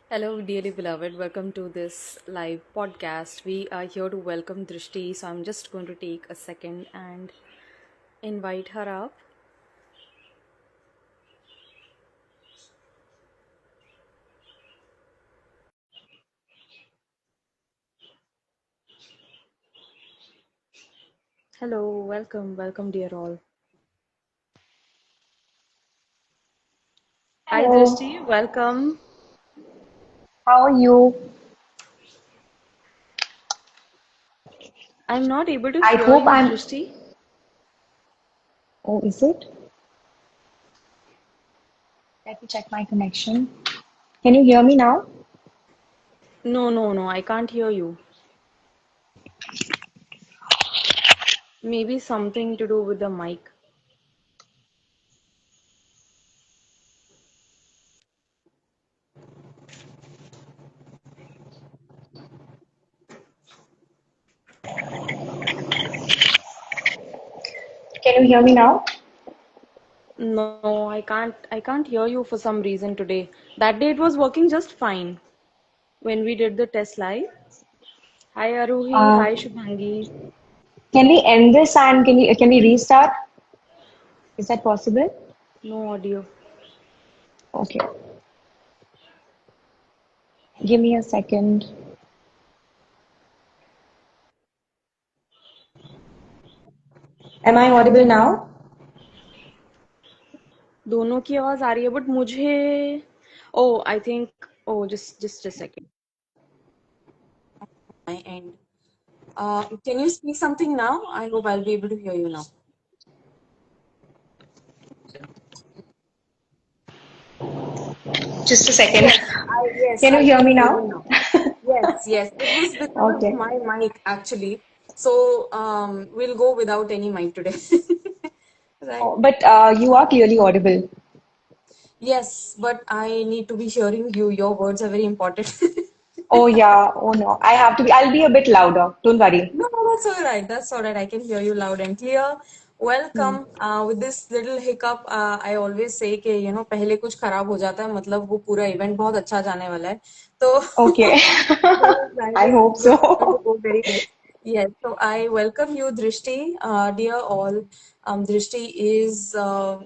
Hello, dearly beloved. Welcome to this live podcast. We are here to welcome Drishti, so I'm just going to take a second and invite her up. Hello, welcome, dear all. Hi, Hello, Drishti, welcome. how are you? I'm not able to I hear hope you, I'm. Drishti. Oh, is it? Let me check my connection. Can you hear me now? No, I can't hear you. Maybe something to do with the mic. Can you hear me now? No, I can't hear you for some reason today. That day it was working just fine when we did the test live. Hi, Aruhi. Uh, Hi, Shubhangi. can we end this and can we restart? Is that possible? No audio. Okay, give me a second. Am I audible now? दोनों की आवाज आ रही है but मुझे oh I think oh just a second my end. Can you speak something now? I hope I'll be able to hear you now. Just a second. Yes, yes, Can you I hear can me hear now? you now. Yes. It was because of Okay. my mic actually. So we'll go without any mic today. Right. Oh, but you are clearly audible. Yes, but I need to be hearing you. Your words are very important. Oh yeah. Oh no. I have to be. I'll be a bit louder. Don't worry. No, that's all right. That's all right. I can hear you loud and clear. Hmm. Welcome. With this little hiccup, I always say कि पहले कुछ खराब हो जाता है मतलब वो पूरा इवेंट बहुत अच्छा जाने वाला है तो Okay. that I is hope this is going to so. go very well. Yes. So I welcome you, Drishti. Dear all, Drishti is uh,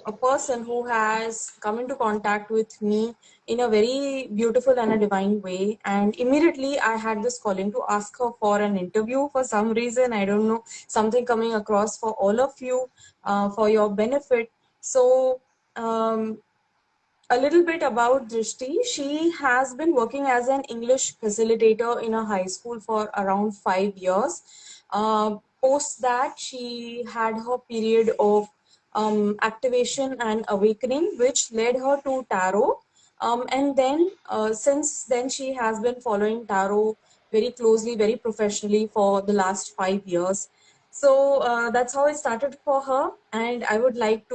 a person who has come into contact with me in a very beautiful and a divine way. And immediately I had this calling to ask her for an interview for some reason. I don't know, something coming across for all of you for your benefit. So, a little bit about Drishti. She has been working as an English facilitator in a high school for around 5 years. Post that, she had her period of activation and awakening, which led her to tarot. And then, since then, she has been following tarot very closely, very professionally for the last 5 years. So that's how it started for her, and I would like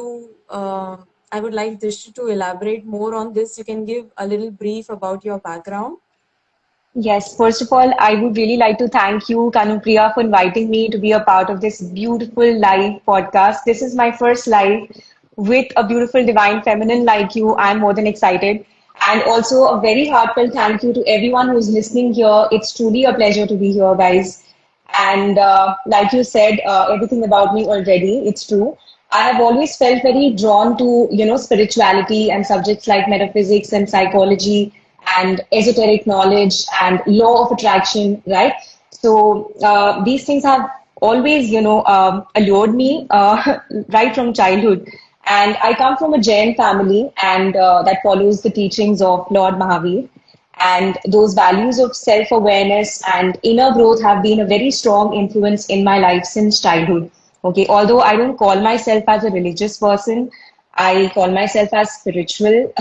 Drishti to elaborate more on this. You can give a little brief about your background. Yes, first of all, I would really like to thank you, Kanupriya, for inviting me to be a part of this beautiful live podcast. This is my first live with a beautiful divine feminine like you. I'm more than excited. And also a very heartfelt thank you to everyone who's listening here. It's truly a pleasure to be here, guys. And like you said, everything about me already, it's true. I have always felt very drawn to, spirituality and subjects like metaphysics and psychology and esoteric knowledge and law of attraction, right? So these things have always, allured me right from childhood. And I come from a Jain family, and that follows the teachings of Lord Mahavir. And those values of self awareness and inner growth have been a very strong influence in my life since childhood. Okay, although I don't call myself as a religious person, I call myself as spiritual,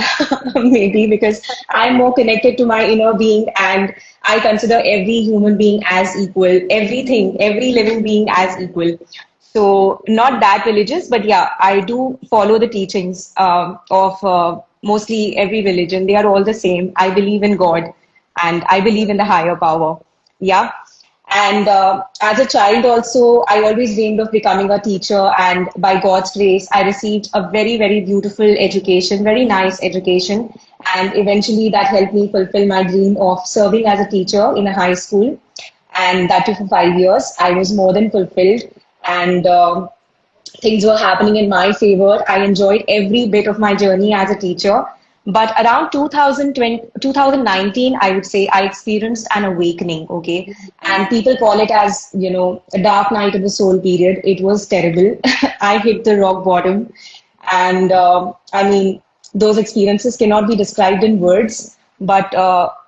maybe because I'm more connected to my inner being and I consider every human being as equal, everything, every living being as equal. So, not that religious, but yeah, I do follow the teachings of mostly every religion. They are all the same. I believe in God and I believe in the higher power. Yeah. And as a child, also, I always dreamed of becoming a teacher. And by God's grace, I received a very, very beautiful education, very nice education. And eventually that helped me fulfill my dream of serving as a teacher in a high school. And that too for 5 years. I was more than fulfilled. And things were happening in my favor. I enjoyed every bit of my journey as a teacher. But around 2020, 2019, I would say I experienced an awakening, okay? And people call it as, a dark night of the soul period. It was terrible. I hit the rock bottom. And I mean, those experiences cannot be described in words, but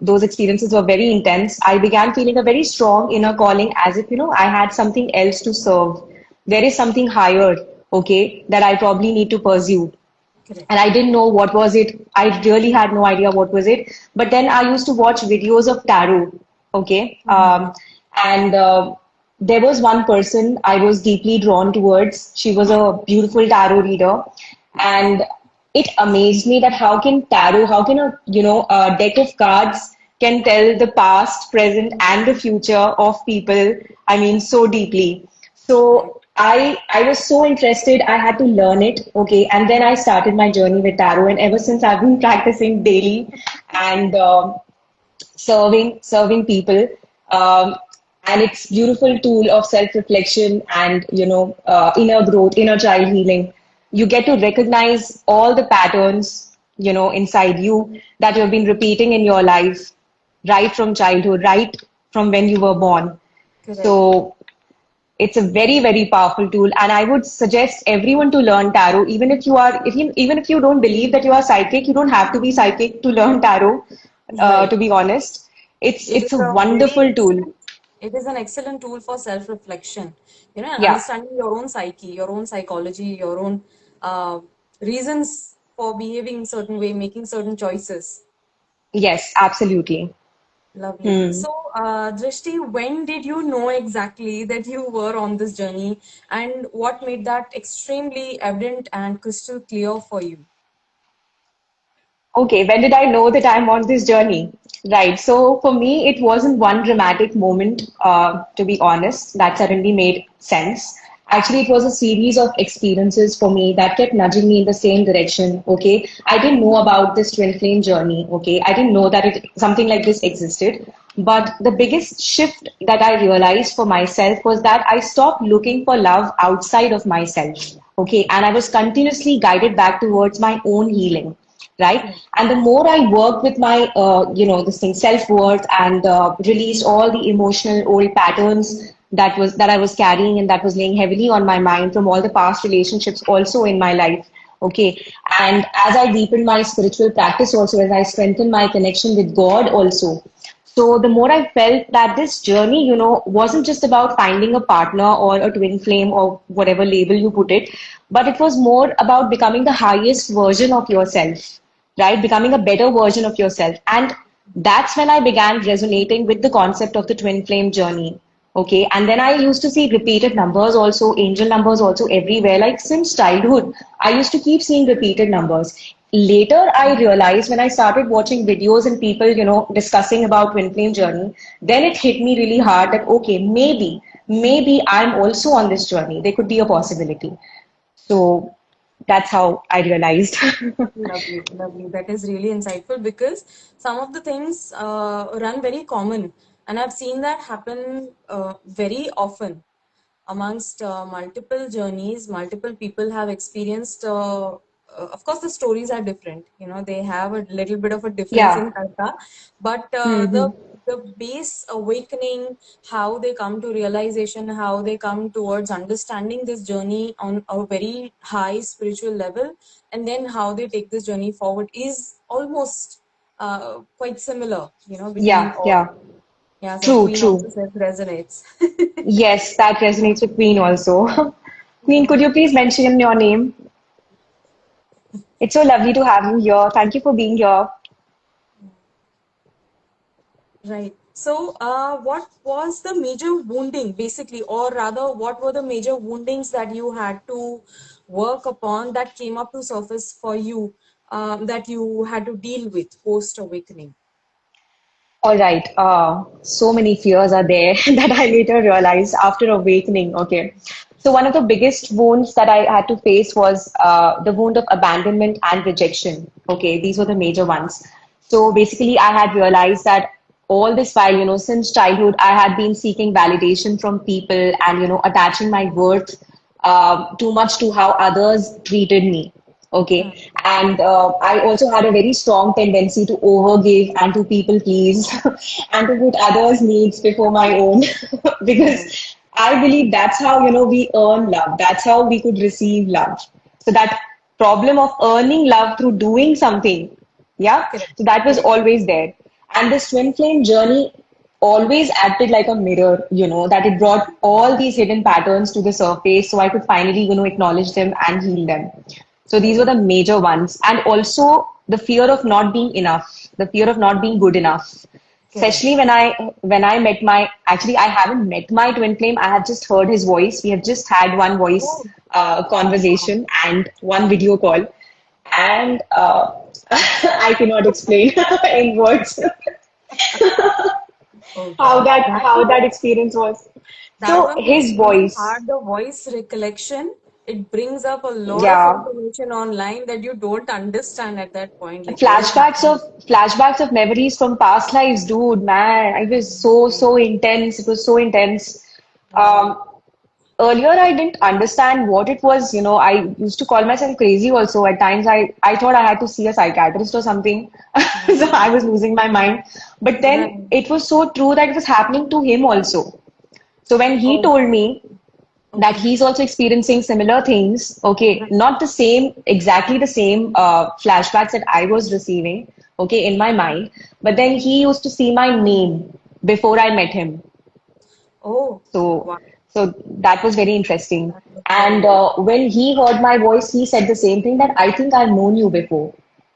those experiences were very intense. I began feeling a very strong inner calling as if, I had something else to serve. There is something higher, okay, that I probably need to pursue. Correct. And I didn't know what was it. I really had no idea what was it. But then I used to watch videos of tarot, okay, and there was one person I was deeply drawn towards. She was a beautiful tarot reader, and it amazed me that how can a deck of cards can tell the past, present, and the future of people. I mean, so deeply. Right. So I was so interested. I had to learn it. Okay, and then I started my journey with tarot, and ever since I've been practicing daily and serving people. Um, and it's beautiful tool of self reflection and inner growth, inner child healing. You get to recognize all the patterns inside you that you have been repeating in your life right from childhood, right from when you were born. Correct. So it's a very, very powerful tool, and I would suggest everyone to learn tarot. Even if you don't believe that you are psychic, you don't have to be psychic to learn tarot. Right. To be honest, It it's is a a very wonderful tool. excellent. It is an excellent tool for self-reflection. And Yeah. understanding your own psyche, your own psychology, your own reasons for behaving certain way, making certain choices. Yes, absolutely. Lovely. Hmm. So, Drishti, when did you know exactly that you were on this journey, and what made that extremely evident and crystal clear for you? Okay, when did I know that I'm on this journey? Right. So for me, it wasn't one dramatic moment, to be honest, that suddenly made sense. Actually, it was a series of experiences for me that kept nudging me in the same direction. Okay. I didn't know about this twin flame journey. Okay. I didn't know that something like this existed. But the biggest shift that I realized for myself was that I stopped looking for love outside of myself. Okay. And I was continuously guided back towards my own healing, right? Right. And the more I worked with my this thing self-worth and released all the emotional old patterns that I was carrying and that was laying heavily on my mind from all the past relationships also in my life. Okay. And as I deepened my spiritual practice, also as I strengthened my connection with God also, so the more I felt that this journey, wasn't just about finding a partner or a twin flame or whatever label you put it, but it was more about becoming the highest version of yourself, right? Becoming a better version of yourself. And that's when I began resonating with the concept of the twin flame journey. Okay. And then I used to see repeated numbers also, angel numbers also everywhere. Like since childhood, I used to keep seeing repeated numbers. Later, I realized when I started watching videos and people, discussing about twin flame journey, then it hit me really hard that, okay, maybe I'm also on this journey. There could be a possibility. So that's how I realized. Lovely, lovely. That is really insightful because some of the things run very common, and I've seen that happen very often amongst multiple journeys. Multiple people have experienced. Of course, the stories are different. They have a little bit of a difference Yeah. in karta, but Hmm. the base awakening, how they come to realization, how they come towards understanding this journey on a very high spiritual level, and then how they take this journey forward is almost quite similar, between Yeah, all. yeah. Yeah, so True, Queen also true. says resonates. Yes, that resonates with Queen also. Queen, could you please mention your name? It's so lovely to have you here. Thank you for being here. Right. So, what was the major wounding, basically, or rather, what were the major woundings that you had to work upon that came up to surface for you, that you had to deal with post awakening? All right. So many fears are there that I later realized after awakening. Okay. So one of the biggest wounds that I had to face was the wound of abandonment and rejection. Okay, these were the major ones. So basically, I had realized that all this while, since childhood, I had been seeking validation from people and, attaching my worth too much to how others treated me. Hmm. Okay. And I also had a very strong tendency to overgive and to people please and to put others' needs before my own Correct. because I believe that's how, we earn love. That's how we could receive love. So that problem of earning love through doing something, yeah, Correct. so that was Correct. always there. And this twin flame journey always acted like a mirror, that it brought all these hidden patterns to the surface so I could finally, acknowledge them and heal them. So these were Correct. the major ones. And also the fear of not being enough, the fear of not being good enough. Correct. Especially when I met my actually I haven't met my twin flame. I have just heard his voice. We have just had one voice Oh, wow. conversation and one video call, and I cannot explain in words Oh how God. that how that experience was. That So one is his really voice, hard. The voice recollection, it brings up a lot of yeah, information online that you don't understand at that point, like what is flashbacks happening. of flashbacks of memories from past lives, dude. Man, it was so intense. It was so intense. Wow. Um, Earlier I didn't understand what it was. I used to call myself crazy also. At times I thought I had to see a psychiatrist or something. So I Mm. was losing my mind. But then Right. it was so true that it was happening to him also. So when he Oh, told me that okay. he's also experiencing similar things, okay, Right. not the same, exactly the same flashbacks that I was receiving, okay, in my mind, but then he used to see my name before I met him. Oh, So, wow. so that was very interesting. That was And very when he heard my voice, he said the same thing that I think I've known you before.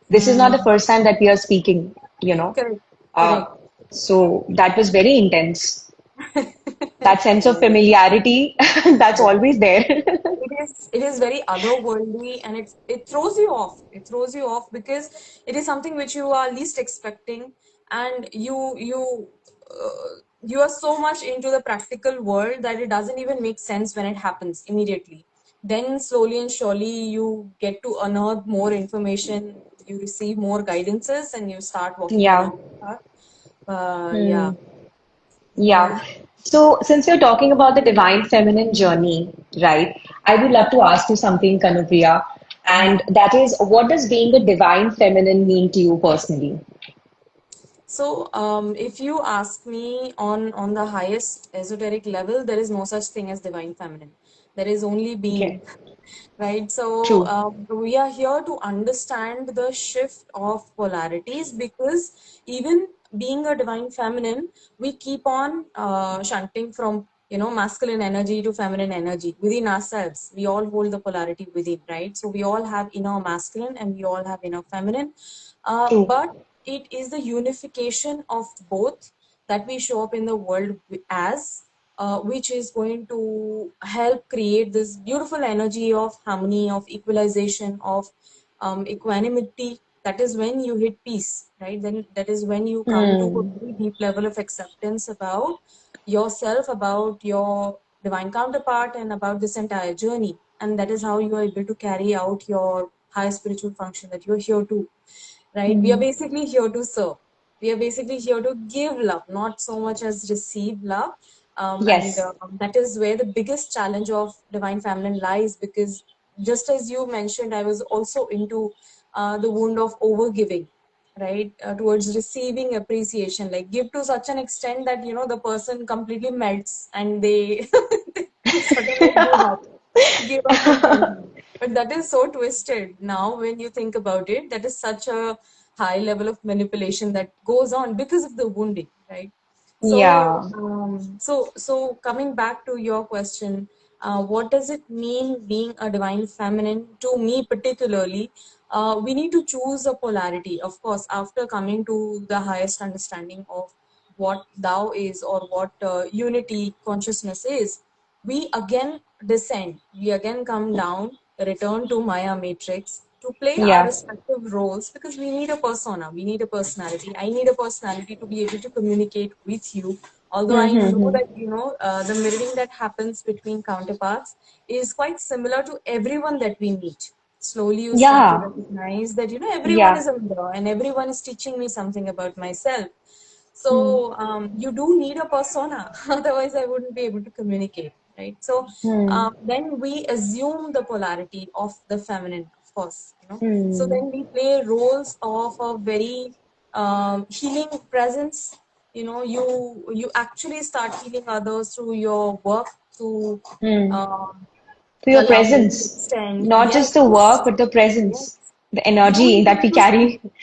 This is not the mm. first time that we are speaking, you know. Correct. Uh, Correct. so that was very intense. That sense of Yes. familiarity, that's always there. It is very otherworldly, and it throws you off. It throws you off because it is something which you are least expecting, and you are so much into the practical world that it doesn't even make sense when it happens immediately. Then slowly and surely you get to unearth more information, you receive more guidances, and you start working on Yeah. your path. Yeah. Hmm. Yeah. So, since we're talking about the divine feminine journey, right, I would love to ask you something, Kanupriya, and that is, what does being a divine feminine mean to you personally? So, if you ask me on the highest esoteric level, there is no such thing as divine feminine. There is only being, Okay, right? So, true. we are here to understand the shift of polarities because even being a divine feminine, we keep on shunting from masculine energy to feminine energy within ourselves. We all hold the polarity within, right? So we all have inner masculine and we all have inner feminine, True. but it is the unification of both that we show up in the world as, which is going to help create this beautiful energy of harmony, of equalization, of equanimity. That is when you hit peace, right? Then that is when you come to a Hmm. very deep level of acceptance about yourself, about your divine counterpart, and about this entire journey. And that is how you are able to carry out your high spiritual function that you're here to, right? We are Hmm. basically here to serve. We are basically here to give love, not so much as receive love. And Yes. that is where the biggest challenge of divine feminine lies, because just as you mentioned, I was also into the wound of overgiving, right? Towards receiving appreciation, like give to such an extent that the person completely melts and they, they sort of like give up completely. But that is so twisted now when you think about it. That is such a high level of manipulation that goes on because of the wounding, right? So, Yeah. so coming back to your question, what does it mean being a divine feminine to me particularly? We need to choose a polarity, of course, after coming to the highest understanding of what Tao is, or what unity consciousness is. We again descend, we again come down, return to Maya matrix to play our Yeah. respective roles, because we need a persona, we need a personality. I need a personality to be able to communicate with you Although I know Mm-hmm. that, the mirroring that happens between counterparts is quite similar to everyone that we meet. Slowly you start to Yeah, recognize that, everyone yeah. is a mirror and everyone is teaching me something about myself. Hmm. So you do need a persona, otherwise I wouldn't be able to communicate, right? So Hmm. then we assume the polarity of the feminine, of course. So Hmm. then we play roles of a very healing presence. You actually start healing others through your work, through Hmm. um, For the your love that you presence, extend. not Yes, just the work, yes, but the yes. presence, the You don't energy that even we have to carry. speak.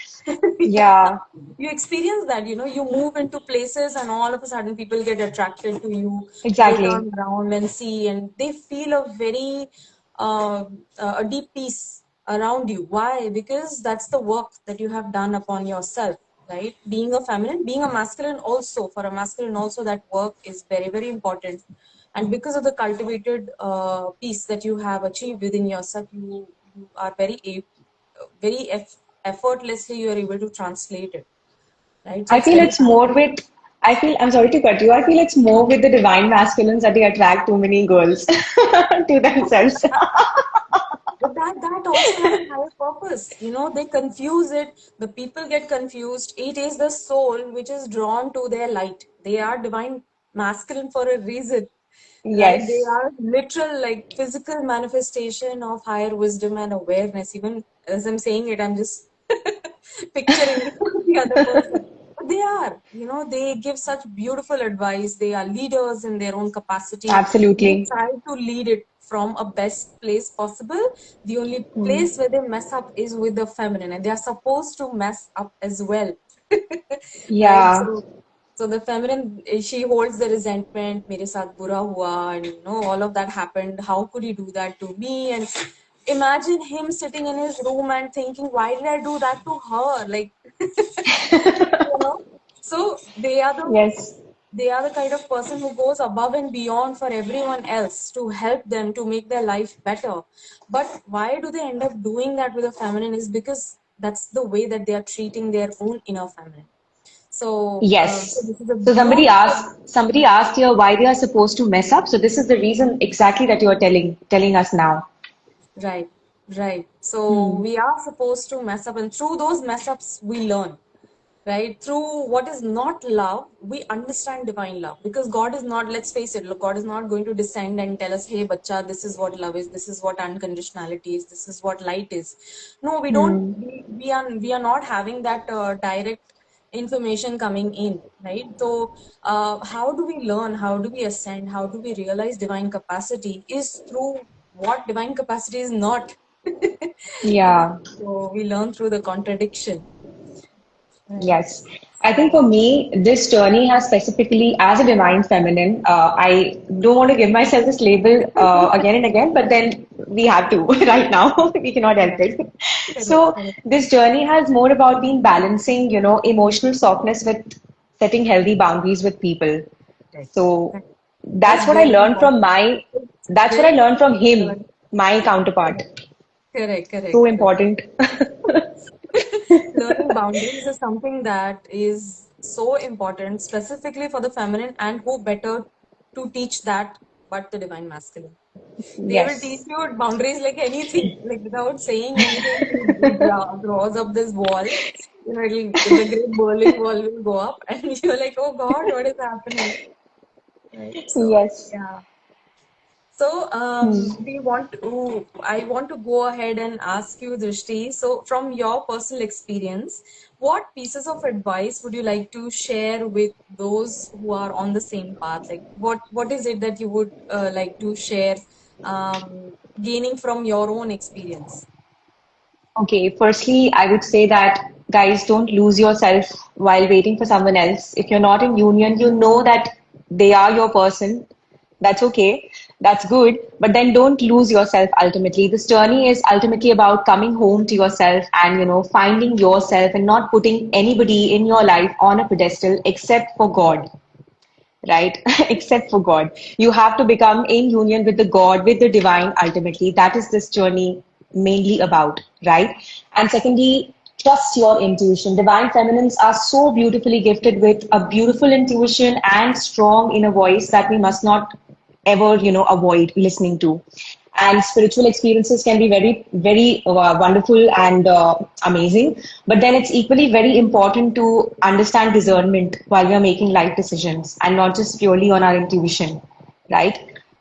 Yeah. Yeah, You experience that, you move into places and all of a sudden people get attracted to you. They exactly. turn around and see and they feel a very uh, a deep peace around you. Why? Because that's the work that you have done upon yourself, right? Being a feminine, being a masculine also, for a masculine also, that work is very, very important. And because of the cultivated peace that you have achieved within yourself, you are very effortlessly you are able to translate it, right? So I it's feel very it's more natural. with, I'm sorry to cut you, I feel it's more with the divine masculines that they attract too many girls to themselves. But that also has a higher purpose. They confuse it. The people get confused. It is the soul which is drawn to their light. They are divine masculine for a reason, right? They Yes, are literal, like physical manifestation of higher wisdom and awareness. Even as I'm saying it, I'm just picturing the other person. But they are, they give such beautiful advice. They are leaders in their own capacity. They absolutely. try to lead it from a best place possible. The only Hmm. place where they mess up is with the feminine, and they are supposed to mess up as well. Right? Yeah. So the feminine, she holds the resentment, mere saath bura hua, and all of that happened. How could he do that to me? And imagine him sitting in his room and thinking, why did I do that to her? Like, you know. So Yes. they are the kind of person who goes above and beyond for everyone else to help them to make their life better. But why do they end up doing that with a feminine is because that's the way that they are treating their own inner feminine. So Yes. this is a So beautiful. somebody asked here why they are supposed to mess up. So this is the reason exactly that you are telling us now. Right, right. So Hmm. we are supposed to mess up, and through those mess ups, we learn, right? Through what is not love, we understand divine love because God is not, let's face it, look, God is not going to descend and tell us, hey, bacha, this is what love is, this is what unconditionality is, this is what light is. No, we don't, Hmm. we are not having that direct information coming in, right? So, how do we learn? How do we ascend? How do we realize divine capacity is through what divine capacity is not. Yeah. So we learn through the contradiction. Right. Yes. I think for me, this journey has specifically, as a divine feminine, I don't want to give myself this label again and again, but then we have to right now. We cannot help Right. it. Correct. So Correct. this journey has more about being balancing, emotional softness with setting healthy boundaries with people. Correct. So Correct. That's that's what I very learned from important. my, It's that's what I very learned from him, important. my counterpart. Correct. Correct. So Correct. Correct. important. Learning boundaries is something that is so important, specifically for the feminine, and who better to teach that but the divine masculine. They will teach Yes. you boundaries like anything, like without saying anything. He draws up this wall. The great Berlin Wall will go up, and you're like, "Oh God, what is happening?" Right. So Yes. yeah. So, Hmm. I want to go ahead and ask you, Drishti. So, from your personal experience, what pieces of advice would you like to share with those who are on the same path? Like, what is it that you would like to share, gaining from your own experience? Okay, firstly, I would say that guys, don't lose yourself while waiting for someone else. If you're not in union, you know that they are your person. That's okay. That's good. But then don't lose yourself ultimately. This journey is ultimately about coming home to yourself and, finding yourself and not putting anybody in your life on a pedestal except for God, right? Except for God. You have to become in union with the God, with the divine ultimately. That is this journey mainly about, right? And secondly, Trust your intuition. Divine feminines are so beautifully gifted with a beautiful intuition and strong inner voice that we must not ever, avoid listening to. And spiritual experiences can be very, very wonderful and amazing. But then it's equally very important to understand discernment while we are making life decisions and not just purely on our intuition, right?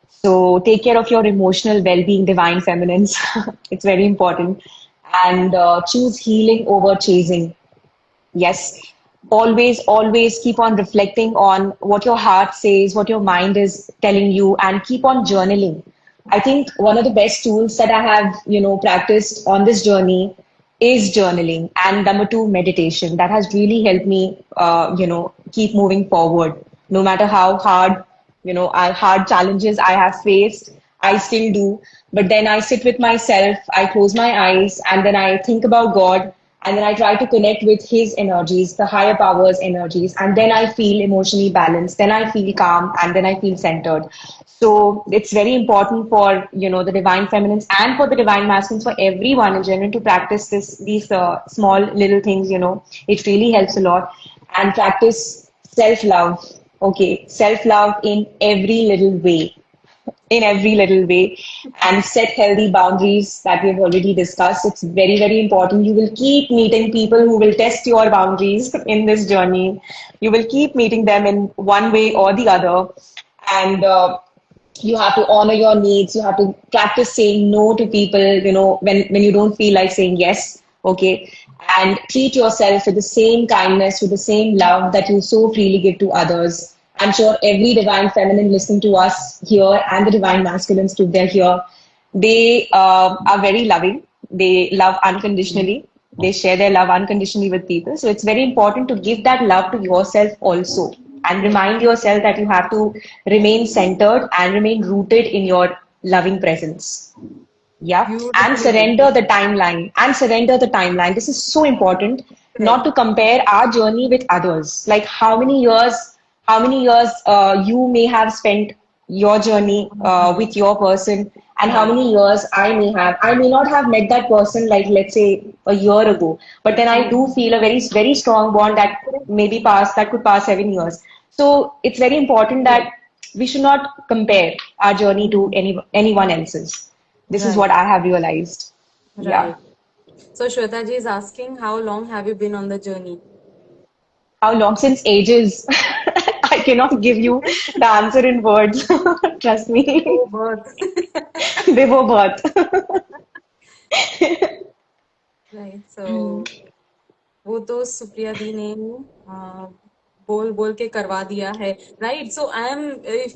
So take care of your emotional well-being, divine feminines. It's very important. And choose healing over chasing. Yes. Always, always keep on reflecting on what your heart says, what your mind is telling you, and keep on journaling. I think one of the best tools that I have, practiced on this journey is journaling. And number two, meditation. That has really helped me, keep moving forward. No matter how hard, hard challenges I have faced, I still do. But then I sit with myself, I close my eyes, and then I think about God, and then I try to connect with His energies, the higher powers' energies, and then I feel emotionally balanced, then I feel calm, and then I feel centered. So it's very important for the divine feminines and for the divine masculines, for everyone in general to practice these small little things. It really helps a lot, and practice self love. Okay, self love in every little way, and set healthy boundaries that we've already discussed. It's very, very important. You will keep meeting people who will test your boundaries in this journey. You will keep meeting them in one way or the other. And you have to honor your needs. You have to practice saying no to people, when you don't feel like saying yes. Okay. And treat yourself with the same kindness, with the same love that you so freely give to others. I'm sure every divine feminine listening to us here and the divine masculines too, they're here. They are very loving. They love unconditionally. They share their love unconditionally with people. So it's very important to give that love to yourself also, and remind yourself that you have to remain centered and remain rooted in your loving presence. Yeah. And Beautifully put. surrender the timeline. And surrender the timeline. This is so important, not Correct. to compare our journey with others. Like how many years you may have spent your journey with your person, and how Right. many years I may have. I may not have met that person, like, let's say, a year ago, but then I do Hmm. feel a very, very strong bond that maybe that could pass 7 years. So it's very important Correct. that we should not compare our journey to anyone else's. This is what Right. I have realized. Yeah. Right. So Shweta ji is asking, how long have you been on the journey? How long? Since ages. I cannot give you the answer in words. Trust me. Before birth. Before birth. Right. So वो तो सुप्रिया दी ने uh, बोल बोल के करवा दिया है, right? So I am, if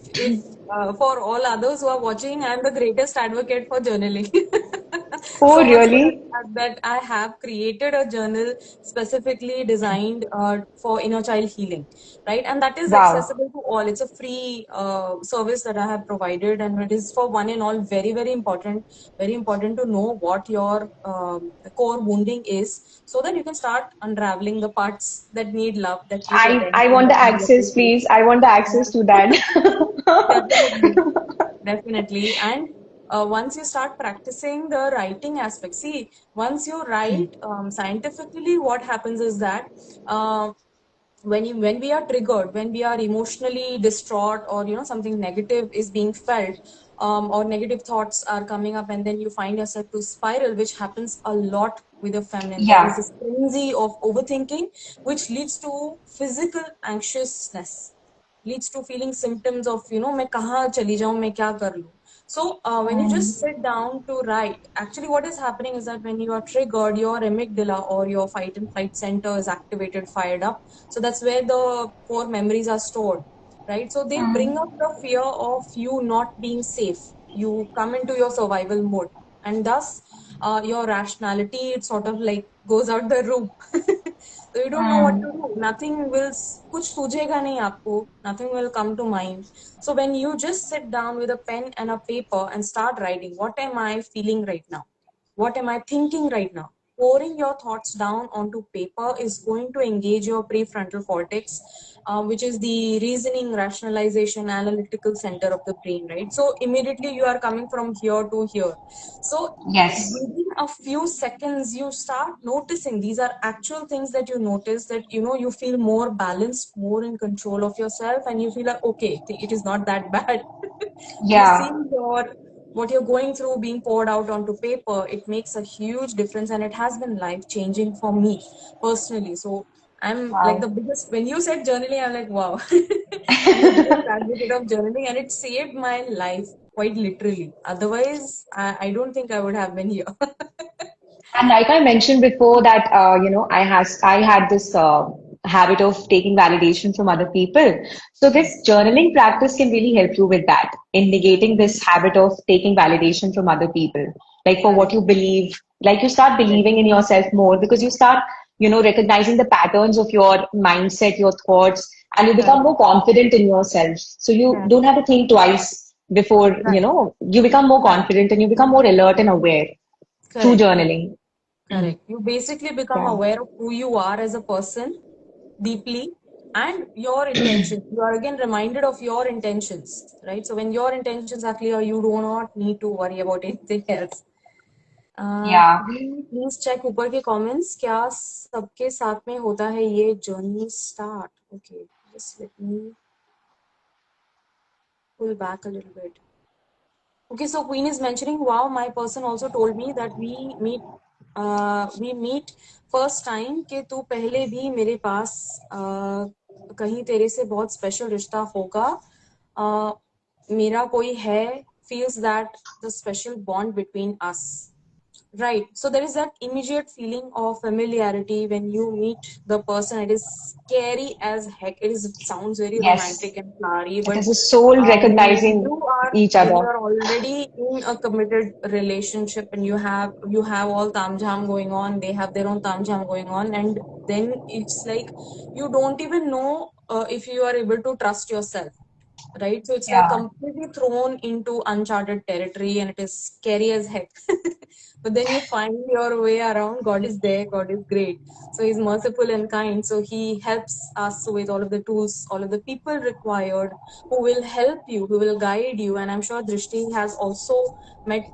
for all others who are watching, I am the greatest advocate for journaling. Oh, So much so really? that I have created a journal specifically designed for inner child healing, right? And that is Wow. accessible to all. It's a free service that I have provided, and it is for one and all. Very, very important to know what your core wounding is, so that you can start unraveling the parts that need love, that need I attention, want the that need access, please. appreciation. I want the access to that. Definitely, definitely. And once you start practicing the writing aspect, see, once you write scientifically, what happens is that uh, when we are triggered, when we are emotionally distraught, or something negative is being felt, or negative thoughts are coming up, and then you find yourself to spiral, which happens a lot with the feminine. There is Yeah. this frenzy of overthinking, which leads to physical anxiousness, leads to feeling symptoms of, मैं कहाँ चली जाऊं, मैं क्या कर लूं. So when you just sit down to write, actually what is happening is that when you are triggered, your amygdala or your fight and flight center is activated, fired up. So that's where the core memories are stored, right? So they bring up the fear of you not being safe. You come into your survival mode, and thus your rationality, it sort of like goes out the room. So you don't know what to do. Nothing will, kuch सूझेगा नहीं आपको. Nothing will come to mind. So when you just sit down with a pen and a paper and start writing, what am I feeling right now? What am I thinking right now? pouring your thoughts down onto paper is going to engage your prefrontal cortex, which is the reasoning, rationalization, analytical center of the brain, right? So immediately you are coming from here to here. So Yes. within a few seconds you start noticing these are actual things that you notice, that you feel more balanced, more in control of yourself, and you feel like, okay, it is not that bad. You see Yeah. what you're going through being poured out onto paper. It makes a huge difference, and it has been life changing for me personally. So I'm like the Wow. biggest, when you said journaling, I'm like, wow. I'm the biggest advocate of journaling, and it saved my life quite literally. Otherwise, I don't think I would have been here. And like I mentioned before that, I had this habit of taking validation from other people. So this journaling practice can really help you with that, in negating this habit of taking validation from other people, like for what Correct. you believe, like you start Correct. believing in yourself more because you start, recognizing the patterns of your mindset, your thoughts, and you become Correct. more confident in yourself. So you Correct. don't have to think twice before, Right. you become more Right. confident and you become more alert and aware through Correct. journaling. Mm. Correct. You basically become Yeah. aware of who you are as a person deeply, and your intentions. You are again reminded of your intentions, right? So when your intentions are clear, you do not need to worry about anything else. Yeah. Please check ऊपर के comments, क्या सबके साथ में होता है ये journey start? Okay, just let me pull back a little bit. Okay, so Queen is mentioning, wow, my person also told me that we meet first time कि तू पहले भी मेरे पास कहीं तेरे से बहुत स्पेशल रिश्ता होगा, मेरा कोई है, feels that the special bond between us. Right. So there is that immediate feeling of familiarity when you meet the person. It is scary as heck. Sounds very Yes. romantic and flowery, It but is a soul when recognizing you are each when you other. are already in a committed relationship and you have all tamjam going on, they have their own tamjam going on, and then it's like you don't even know if you are able to trust yourself, right? So it's like Yeah. completely thrown into uncharted territory, and it is scary as heck. But then you find your way around. God is there, God is great. So He's merciful and kind. So He helps us with all of the tools, all of the people required who will help you, who will guide you. And I'm sure Drishti has also met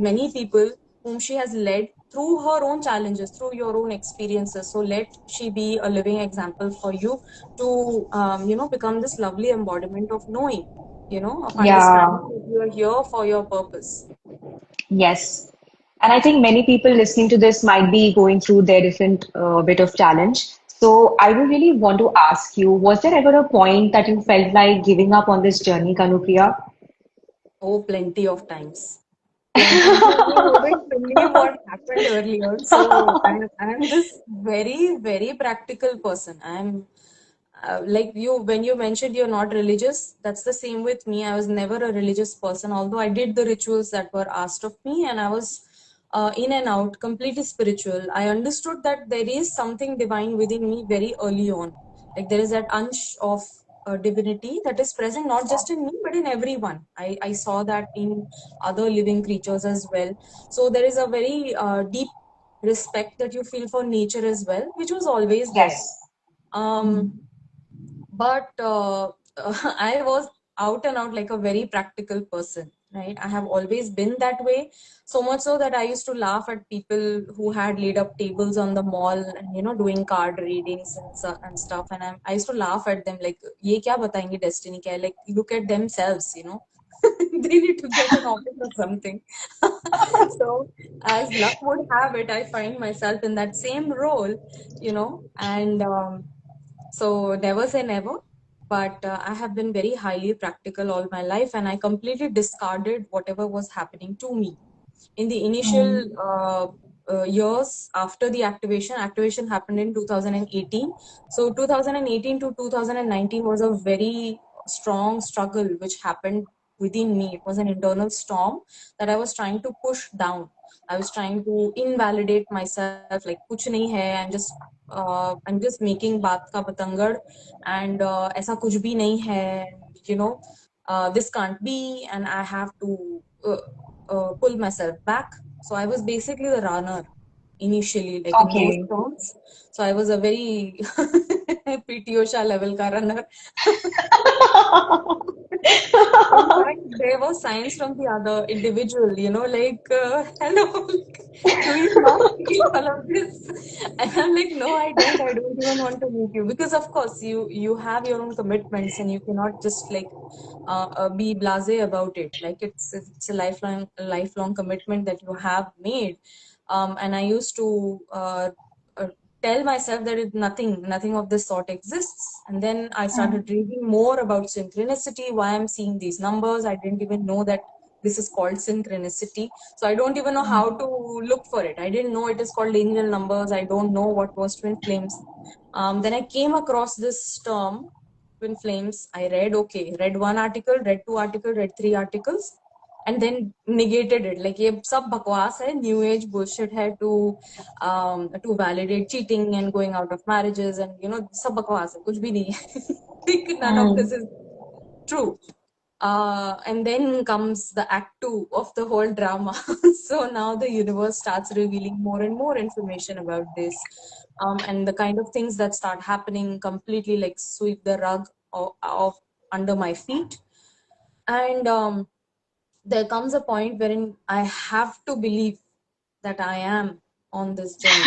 many people whom she has led through her own challenges, through your own experiences. So let she be a living example for you to become this lovely embodiment of knowing, of Yeah. understanding that you are here for your purpose. Yes. And I think many people listening to this might be going through their different bit of challenge. So I would really want to ask you, was there ever a point that you felt like giving up on this journey, Kanupriya? Oh, plenty of times. Plenty. You wouldn't believe what happened earlier. So I'm this very, very practical person. I'm like you, when you mentioned you're not religious, that's the same with me. I was never a religious person, although I did the rituals that were asked of me, and I was in and out, completely spiritual. I understood that there is something divine within me very early on. Like there is that ansh of divinity that is present not just in me but in everyone. I saw that in other living creatures as well. So there is a very deep respect that you feel for nature as well, which was always there. Yes. Um, but I was out and out like a very practical person, right? I have always been that way, so much so that I used to laugh at people who had laid up tables on the mall and doing card readings and stuff, and I used to laugh at them like, ye kya batayenge destiny kya hai? Like, look at themselves. They need to get an office or something. So as luck would have it, I find myself in that same role, and so never say never, but I have been very highly practical all my life, and I completely discarded whatever was happening to me. In the initial Mm. years after the activation happened in 2018. So 2018 to 2019 was a very strong struggle which happened within me. It was an internal storm that I was trying to push down. I was trying to invalidate myself, like kuch nahi hai, I'm just making baat ka patangad, and ऐसा कुछ भी नहीं है, this can't be, and I have to pull myself back. So I was basically the runner. initially, like in those Okay. terms. So I was a very PT Usha level ka runner. In fact, there was signs from the other individual, like, hello, do you not feel all of this? And I'm like, no, I don't. I don't even want to meet you because, of course, you have your own commitments and you cannot just like be blasé about it. Like it's a lifelong commitment that you have made. And I used to uh, tell myself that nothing of this sort exists. And then I started reading more about synchronicity, why I'm seeing these numbers. I didn't even know that this is called synchronicity. So I don't even know how to look for it. I didn't know it is called angel numbers. I don't know what was twin flames. Then I came across this term, twin flames. I read, okay, read one article, read two articles, read three articles, and then negated it. Like, ये सब बकवास है, new age bullshit है to validate cheating and going out of marriages, and सब बकवास है, कुछ भी नहीं है. Like, none of this is true. And then comes the act 2 of the whole drama. So now the universe starts revealing more and more information about this. And the kind of things that start happening completely like sweep the rug of under my feet. And there comes a point wherein I have to believe that I am on this journey.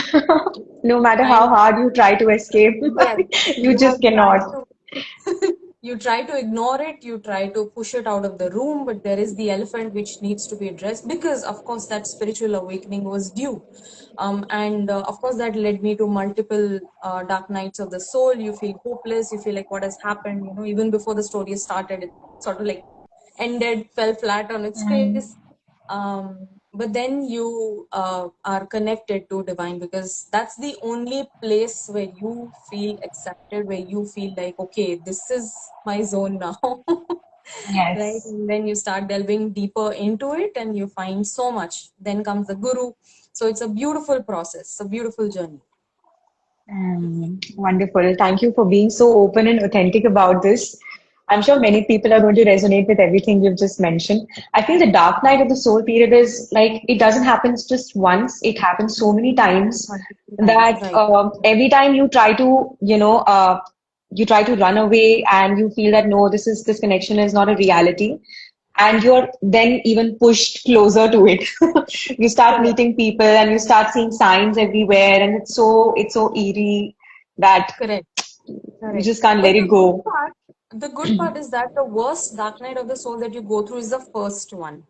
No matter how And hard you try to escape, yes, you you have just tried cannot. to you try to ignore it, you try to push it out of the room, but there is the elephant which needs to be addressed because, of course, that spiritual awakening was due. And of course, that led me to multiple dark nights of the soul. You feel hopeless, you feel like what has happened, even before the story started, it sort of like ended, fell flat on its face. But then you are connected to divine because that's the only place where you feel accepted, where you feel like, okay, this is my zone now. Right? Yes. And then you start delving deeper into it and you find so much. Then comes the guru. So it's a beautiful process, a beautiful journey. Wonderful. Thank you for being so open and authentic about this. I'm sure many people are going to resonate with everything you've just mentioned. I feel the dark night of the soul period is like it doesn't happen just once, it happens so many times Multiple times, that right? every time you try to, you try to run away and you feel that no, this connection is not a reality. And you're then even pushed closer to it. You start Correct. meeting people and you start seeing signs everywhere, and it's so eerie that Correct. you Correct. just can't let But it go. the good part is that the worst dark night of the soul that you go through is the first one.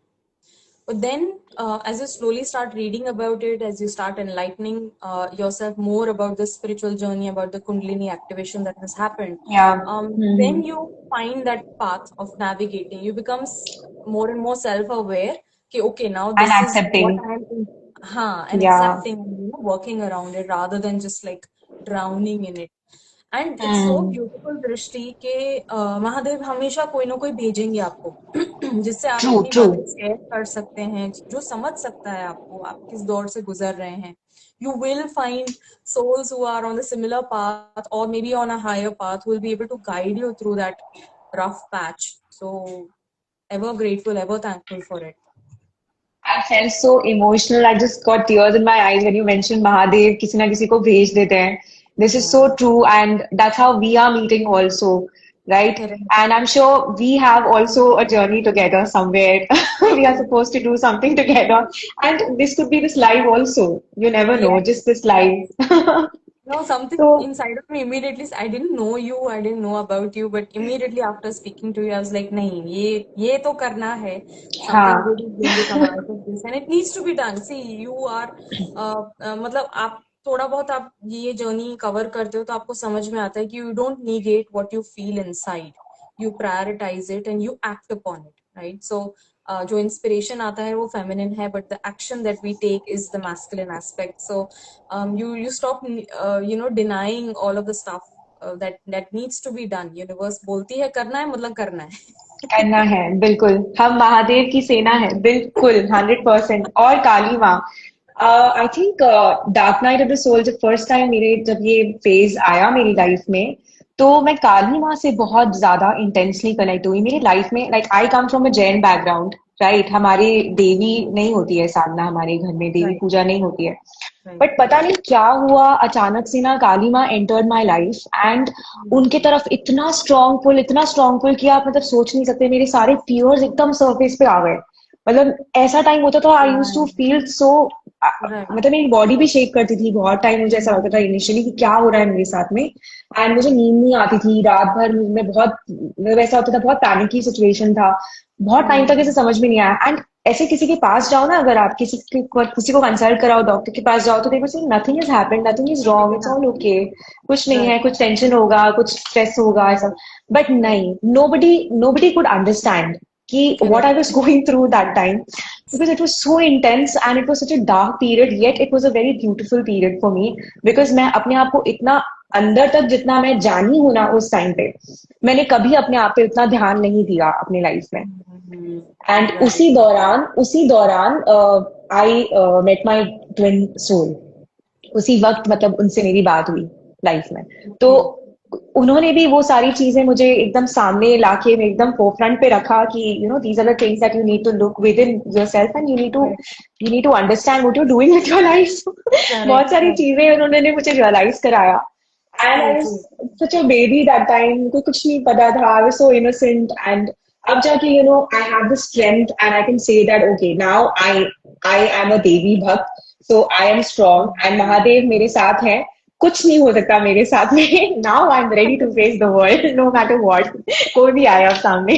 But then, as you slowly start reading about it, as you start enlightening yourself more about the spiritual journey, about the Kundalini activation that has happened, Yeah. then you find that path of navigating. You become more and more self-aware. Okay, okay, now And this is what accepting. I am, and Yeah. accepting, working around it rather than just like drowning in it. And it's so Hmm. Beautiful दृष्टि के महादेव हमेशा कोई ना कोई भेजेंगे आपको जिससे आप True, अपनी बातें true. शेयर कर सकते हैं, जो समझ सकता है आपको, आप किस दौर से गुजर रहे हैं. You will find souls who are on the similar path or maybe on a higher path who will be able to guide you through that rough patch. So ever grateful, ever thankful for it. I felt so emotional. I just got tears in my eyes when you mentioned Mahadev, किसी ना किसी को भेज देते हैं. This is so Yeah. true, and that's how we are meeting also, right? Correct. And I'm sure we have also a journey together somewhere. We are supposed to do something together, and this could be this live also. You never know, Yes. just this live. No, something So, inside of me immediately. I didn't know you. I didn't know about you, but immediately after speaking to you, I was like, नहीं, ये तो करना है. Something हाँ, good is going to come out of this, and it needs to be done. See, you are, मतलब आप थोड़ा बहुत आप ये जर्नी कवर करते हो तो आपको समझ में आता है कि you don't negate what you feel inside. You prioritize it and you act upon it, right? So जो इंस्पिरेशन आता है वो फेमिनिन है, but the action that we take is the masculine aspect. So you stop denying all of the stuff that needs to be done. Universe बोलती है करना है, मतलब करना है. करना है बिल्कुल. हम महादेव की सेना है बिल्कुल 100%. और काली माँ, I think dark night of the soul जब फर्स्ट टाइम मेरे जब ये फेज आया मेरी लाइफ में, तो मैं काली माँ से बहुत ज्यादा इंटेंसली कनेक्ट हुई मेरी लाइफ में. Like I come from a Jain background, right, हमारी देवी नहीं होती है साधना, हमारे घर में देवी Right, पूजा नहीं होती है। right. बट पता नहीं क्या हुआ, अचानक से ना काली माँ एंटर्ड माय लाइफ एंड उनके Mm. तरफ इतना स्ट्रॉन्ग पुल कि आप मतलब सोच नहीं सकते, मेरे सारे फियर्स एकदम सरफेस पे आ गए। मतलब ऐसा टाइम होता था, I used to Right, feel so, right. मतलब मेरी बॉडी भी शेक करती थी बहुत टाइम, मुझे ऐसा लगता था इनिशियली कि क्या हो रहा है मेरे साथ में। एंड मुझे नींद नहीं आती थी रात भर, मैं बहुत, मतलब ऐसा होता था, बहुत पैनिकी सिचुएशन था, बहुत टाइम तक ऐसे Mm. समझ में नहीं आया। एंड ऐसे किसी के पास जाओ ना, अगर आप किसी को कंसल्ट कराओ, डॉक्टर के पास जाओ, तो देखो से nothing is happened, nothing is wrong, it's all Exactly. Okay, कुछ नहीं Right. है, कुछ टेंशन होगा, कुछ स्ट्रेस होगा, ऐसा। बट नहीं, नोबडी नोबडी कुड अंडरस्टैंड कि what I Correct. was going through that time, because it was so intense and it was such a dark period, yet it was a very beautiful period for me, because मैं अपने आप को इतना अंदर तक जितना मैं जानी हूं ना उस टाइम पे, मैंने कभी अपने आप पे उतना ध्यान नहीं दिया अपनी लाइफ में। Mhm. And Right. उसी दौरान I met my twin soul. उसी वक्त मतलब उनसे मेरी बात हुई लाइफ में। तो Okay. उन्होंने भी वो सारी चीजें मुझे एकदम सामने लाके एकदम फोरफ्रंट पे रखा कि these are the things that you need to look within yourself and Right. You need to understand what you doing with your life. Correct. बहुत सारी Correct. चीजें उन्होंने मुझे रियलाइज कराया। And I True. Was True. Such a baby that time, को कुछ नहीं पता था, I was so innocent. And अब जाके I have the strength and I can say that okay now I am a devi bhakt, so I am strong and Mhm. Mahadev मेरे साथ है, कुछ नहीं हो सकता मेरे साथ में। Now I am ready to face the world no matter what, कोई भी आया अब सामने।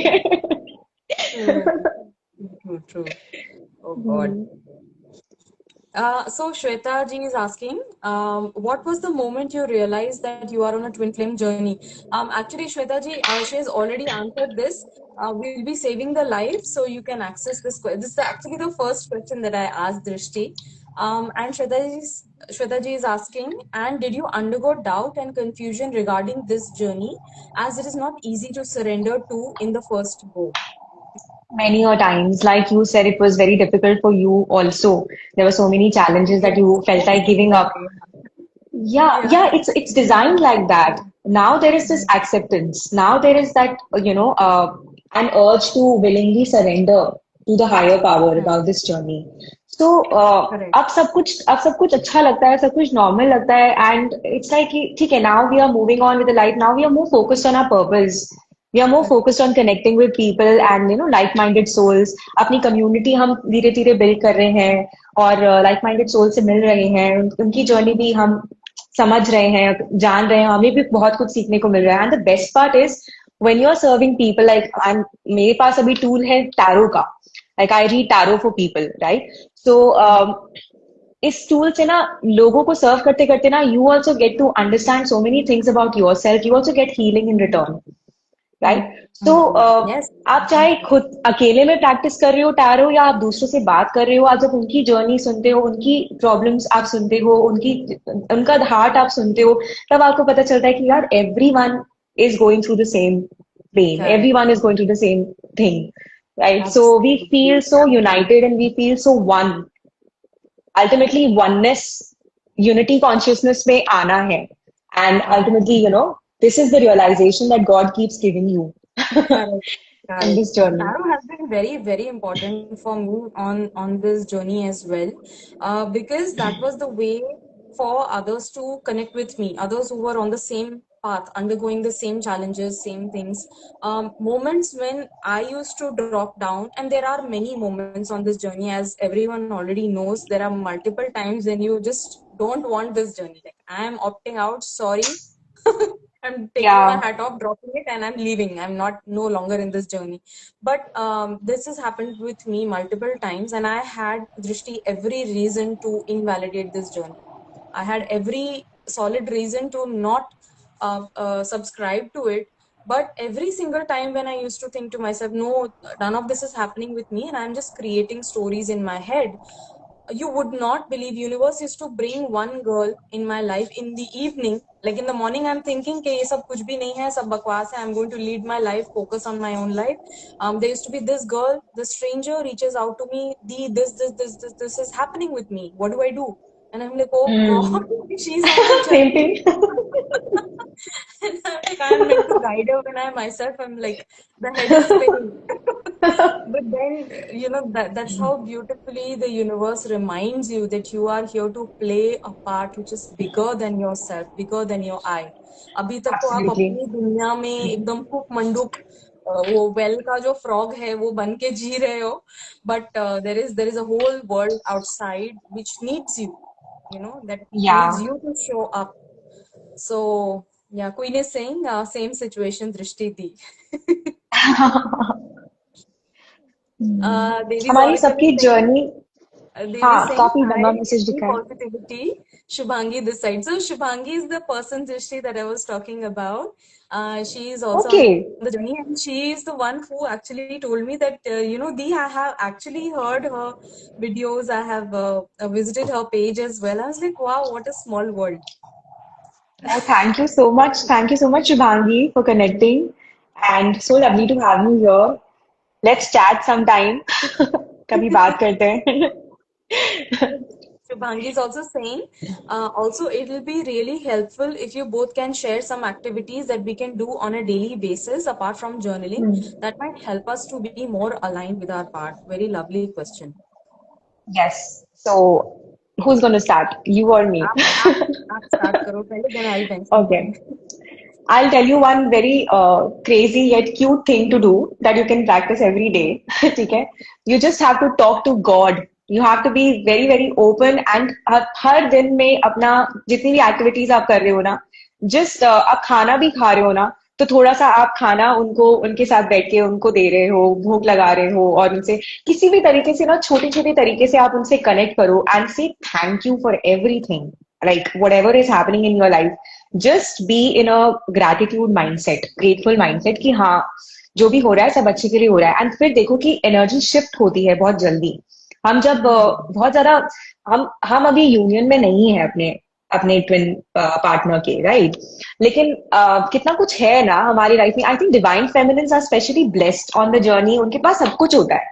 True. True. True. Oh God. So Shweta ji is asking, what was the moment you realized that you are on a twin flame journey? Actually, Shweta ji, she has already answered this. We'll be saving the live, so you can access this. This is actually the first question that I asked Drishti. And Shweta ji is asking, and did you undergo doubt and confusion regarding this journey, as it is not easy to surrender to in the first go? Many a times, like you said, it was very difficult for you also. There were so many challenges that Yes, you felt like giving up. definitely. Yeah, Yeah. it's designed like that. Now there is this acceptance. Now there is that, an urge to willingly surrender to the higher power Hmm. about this journey. So Correct. अब सब कुछ अच्छा लगता है, सब कुछ normal लगता है, एंड इट्स लाइक ठीक है, now we are moving on with the life, now we are more focused on our purpose, we are more Correct. Focused on connecting with people and like minded souls. अपनी community हम धीरे धीरे build कर रहे हैं, और like minded soul से मिल रहे हैं, उनकी जर्नी भी हम समझ रहे हैं, जान रहे हैं, हमें भी बहुत कुछ सीखने को मिल रहा है। And the best part is when you are serving people, like मेरे पास अभी टूल है टैरो का, like I read tarot for people, right? So इस टूल से ना लोगों को सर्व करते करते ना you also get to understand so many things about your self, you also get healing in return, Hmm. Right? So Yes. आप चाहे खुद अकेले में प्रैक्टिस कर रहे हो टैरो, या आप दूसरों से बात कर रहे हो, आप जब उनकी जर्नी सुनते हो, उनकी प्रॉब्लम्स आप सुनते हो, उनका हार्ट आप सुनते हो, तब आपको पता चलता है कि यार every one is going through the same pain, every Correct. One is going through the same thing, right? So we Absolutely. Feel so united and we feel so one, ultimately oneness, unity consciousness में आना है। And Correct. Ultimately this is the realization that God keeps giving you Correct. in Correct. this journey. Tarot has been very, very important for me on this journey as well, because that was the way for others to connect with me, others who were on the same path, undergoing the same challenges, same things. Moments when I used to drop down, and there are many moments on this journey, as everyone already knows. There are multiple times when you just don't want this journey. Like, I am opting out. Sorry. I'm taking my Yeah. hat off, dropping it, and I'm leaving. I'm not no longer in this journey. But this has happened with me multiple times, and I had Drishti every reason to invalidate this journey. I had every solid reason to not subscribe to it. But every single time when I used to think to myself, no, none of this is happening with me, and I'm just creating stories in my head. You would not believe, universe used to bring one girl in my life in the evening. Like in the morning I'm thinking कि ये सब कुछ भी नहीं है, सब बकवास है, I'm going to lead my life, focus on my own life. There used to be this girl, the stranger reaches out to me, the this is happening with me, what do I do? And I'm like, oh God, Mm. she's on my Same journey. thing. And I'm like, I'm meant to guide her when I myself I'm like, the head is spinning. But then, that's how beautifully the universe reminds you that you are here to play a part which is bigger than yourself, bigger than your I. अभी तक तो आप Absolutely. अपनी दुनिया में एकदम cook मंडूक वो well का जो फ्रॉग है वो बन के जी रहे हो, but there is a whole world outside which needs you, that needs Yeah. you to show up. So yeah, Queen is saying same situation Drishti di. Devi हमारी Zorika is सबकी saying जर्नी, Devi हाँ saying काफी hi, लंबा message be दिखा है. positivity. Shubhangi this side. So Shubhangi is the person Drishti that I was talking about. She is also okay. on the journey, and she is the one who actually told me that Dee, I have actually heard her videos. I have visited her page as well. I was like, wow, what a small world. Thank you so much. Thank you so much, Shubhangi, for connecting. And so lovely to have you here. Let's chat sometime. कभी बात करते हैं. Shubhangi is also saying, also it will be really helpful if you both can share some activities that we can do on a daily basis apart from journaling that might help us to be more aligned with our part. Very lovely question. Yes. So, who's going to start? You or me? आप start करो पहले, then I'll mention mine. Okay. I'll tell you one very crazy yet cute thing to do that you can practice every day. ठीक है? You just have to talk to God. You have to be very very open and हर दिन में अपना जितनी भी activities आप कर रहे हो ना, just आप खाना भी खा रहे हो ना, तो थोड़ा सा आप खाना उनको उनके साथ बैठ के उनको दे रहे हो, भूख लगा रहे हो, और उनसे किसी भी तरीके से ना छोटे छोटे तरीके से आप उनसे कनेक्ट करो एंड से thank you for everything, like whatever is happening in your life, just be in a gratitude mindset, grateful mindset कि हाँ जो भी हो रहा है सब अच्छे के लिए हो रहा है. एंड फिर देखो कि एनर्जी शिफ्ट होती है बहुत जल्दी. हम जब बहुत ज्यादा हम अभी यूनियन में नहीं है अपने अपने ट्विन पार्टनर के, राइट? लेकिन कितना कुछ है ना हमारी लाइफ में. I think divine feminines are specially blessed on the journey. उनके पास सब कुछ होता है.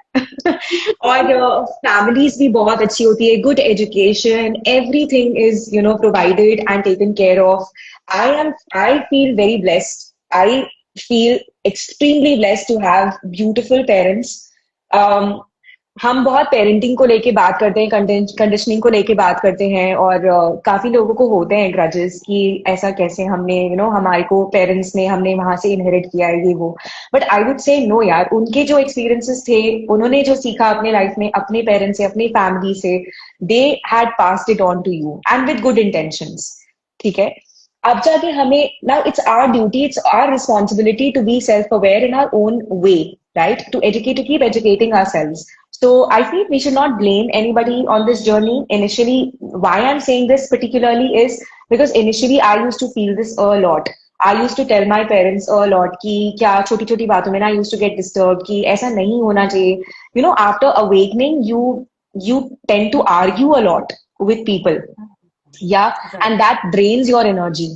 और फैमिलीज भी बहुत अच्छी होती है, good education, everything is provided and taken care of. I feel very blessed. I feel extremely blessed to have beautiful parents. हम बहुत पेरेंटिंग को लेके बात करते हैं, कंडीशनिंग को लेके बात करते हैं, और काफी लोगों को होते हैं ग्रजेस कि ऐसा कैसे हमने हमारे को पेरेंट्स ने हमने वहां से इनहेरिट किया है ये वो. But I would say no यार, उनके जो एक्सपीरियंसेस थे, उन्होंने जो सीखा अपने लाइफ में अपने पेरेंट्स से अपनी फैमिली से, they had passed it on to you and with good intentions. ठीक है? अब जाके हमें now it's our duty, it's our responsibility to be self aware in our own way, right? To educate, to keep educating ourselves. So I think we should not blame anybody on this journey. Initially, why I'm saying this particularly is because initially I used to feel this a lot. I used to tell my parents a lot कि क्या छोटी छोटी बातों में ना, I used to get disturbed कि ऐसा नहीं होना चाहिए. After awakening, you tend to argue a lot with people. Yeah, and that drains your energy.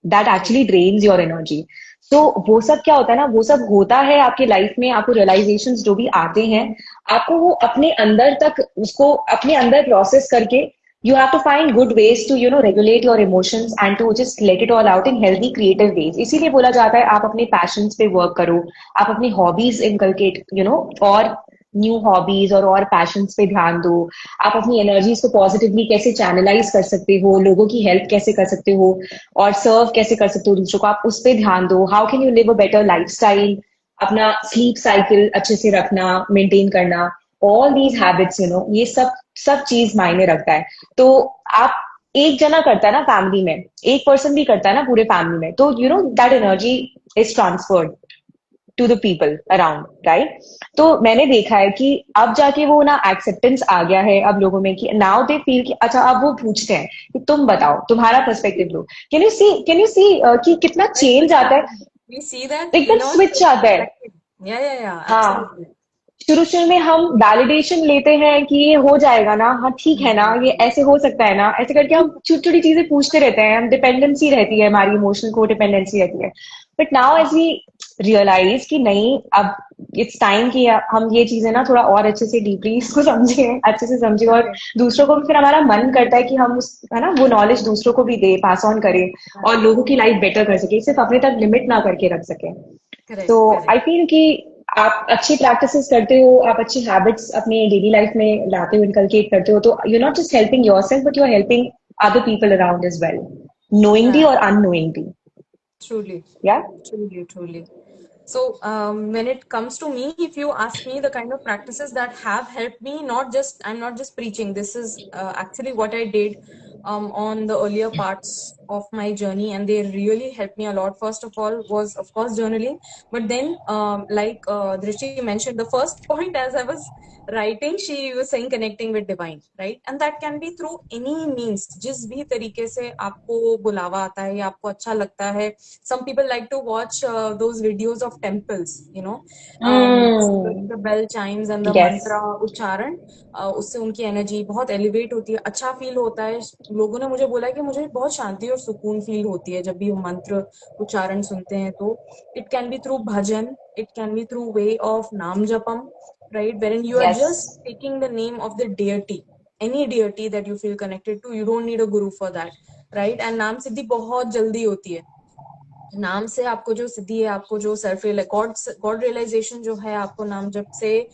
That actually drains your energy. तो वो सब क्या होता है ना, वो सब होता है आपके लाइफ में. आपको रियलाइजेशंस जो भी आते हैं, आपको वो अपने अंदर तक उसको अपने अंदर प्रोसेस करके you have to find good ways to regulate your emotions and to just let it all out in healthy creative ways. इसीलिए बोला जाता है आप अपने पैशंस पे वर्क करो, आप अपनी हॉबीज इनकलकेट और न्यू हॉबीज और पैशंस पे ध्यान दो. आप अपनी एनर्जीज को पॉजिटिवली कैसे चैनलाइज कर सकते हो, लोगों की हेल्प कैसे कर सकते हो, और सर्व कैसे कर सकते हो दूसरों को, आप उस पर ध्यान दो. How can you live a better life style, अपना स्लीप साइकिल अच्छे से रखना, मेंटेन करना, ऑल दीज हैबिट्स, ये सब सब चीज मायने रखता है. तो आप एक जना करता है ना फैमिली में, एक पर्सन भी करता है ना पूरे फैमिली में, तो that energy is transferred to the people around, right? तो मैंने देखा है कि अब जाके वो ना एक्सेप्टेंस आ गया है अब लोगों में कि नाउ दे फील कि अच्छा, अब वो पूछते हैं कि तुम बताओ, तुम्हारा perspective low. Can you see कि कितना चेंज आता है, We see that एकदम स्विच आता है. yeah, हाँ, absolutely. शुरू शुरू में हम वैलिडेशन लेते हैं कि ये हो जाएगा ना, हाँ ठीक है ना, ये ऐसे हो सकता है ना, ऐसे करके हम छोटी छोटी चीजें पूछते रहते हैं. हम डिपेंडेंसी रहती है हमारी, इमोशनल को डिपेंडेंसी रहती है. But now as we realise कि नहीं, अब इट्स टाइम कि हम ये चीजें ना थोड़ा और अच्छे से डीपली इसको समझें, अच्छे से समझें, और दूसरों को भी फिर हमारा मन करता है कि हम उस है ना वो नॉलेज दूसरों को भी दे, पास ऑन करें, और लोगों की लाइफ बेटर कर सके, सिर्फ अपने तक लिमिट ना करके रख सके. Correct, तो correct. आई फील कि आप अच्छी प्रैक्टिसेस करते हो, आप अच्छी हैबिट्स अपने डेली लाइफ में लाते हो, इनकलकेट करते हो, तो you not just helping yourself but you are helping other people around as well, knowingly Yeah, और अननोइंगली. truly, या truly, truly. So, when it comes to me, if you ask me the kind of practices that have helped me, I'm not just preaching. This is actually what I did on the earlier parts of my journey, and they really helped me a lot. First of all, was of course journaling, but then, like Drishti mentioned, the first point as I was writing, she was saying connecting with divine, right? And that can be through any means. जिस भी तरीके से आपको बुलावा आता है या आपको अच्छा लगता है. Some people like to watch those videos of temples, you know, the bell chimes and the yes. mantra उच्चारण, उससे उनकी एनर्जी बहुत एलिवेट होती है, अच्छा फील होता है. लोगों ने मुझे बोला है कि मुझे बहुत शांति और सुकून फील होती है जब भी मंत्र उच्चारण सुनते हैं. तो it can be through bhajan, it can be through way of नाम जपम, right, wherein you are yes. just taking the name of the deity, any deity that you feel connected to. You don't need a guru for that, right? And नाम सिद्धि बहुत जल्दी होती है. नाम से आपको जो सिद्धि है, आपको जो सेल्फ गॉड रियलाइजेशन जो है, आपको नाम जप से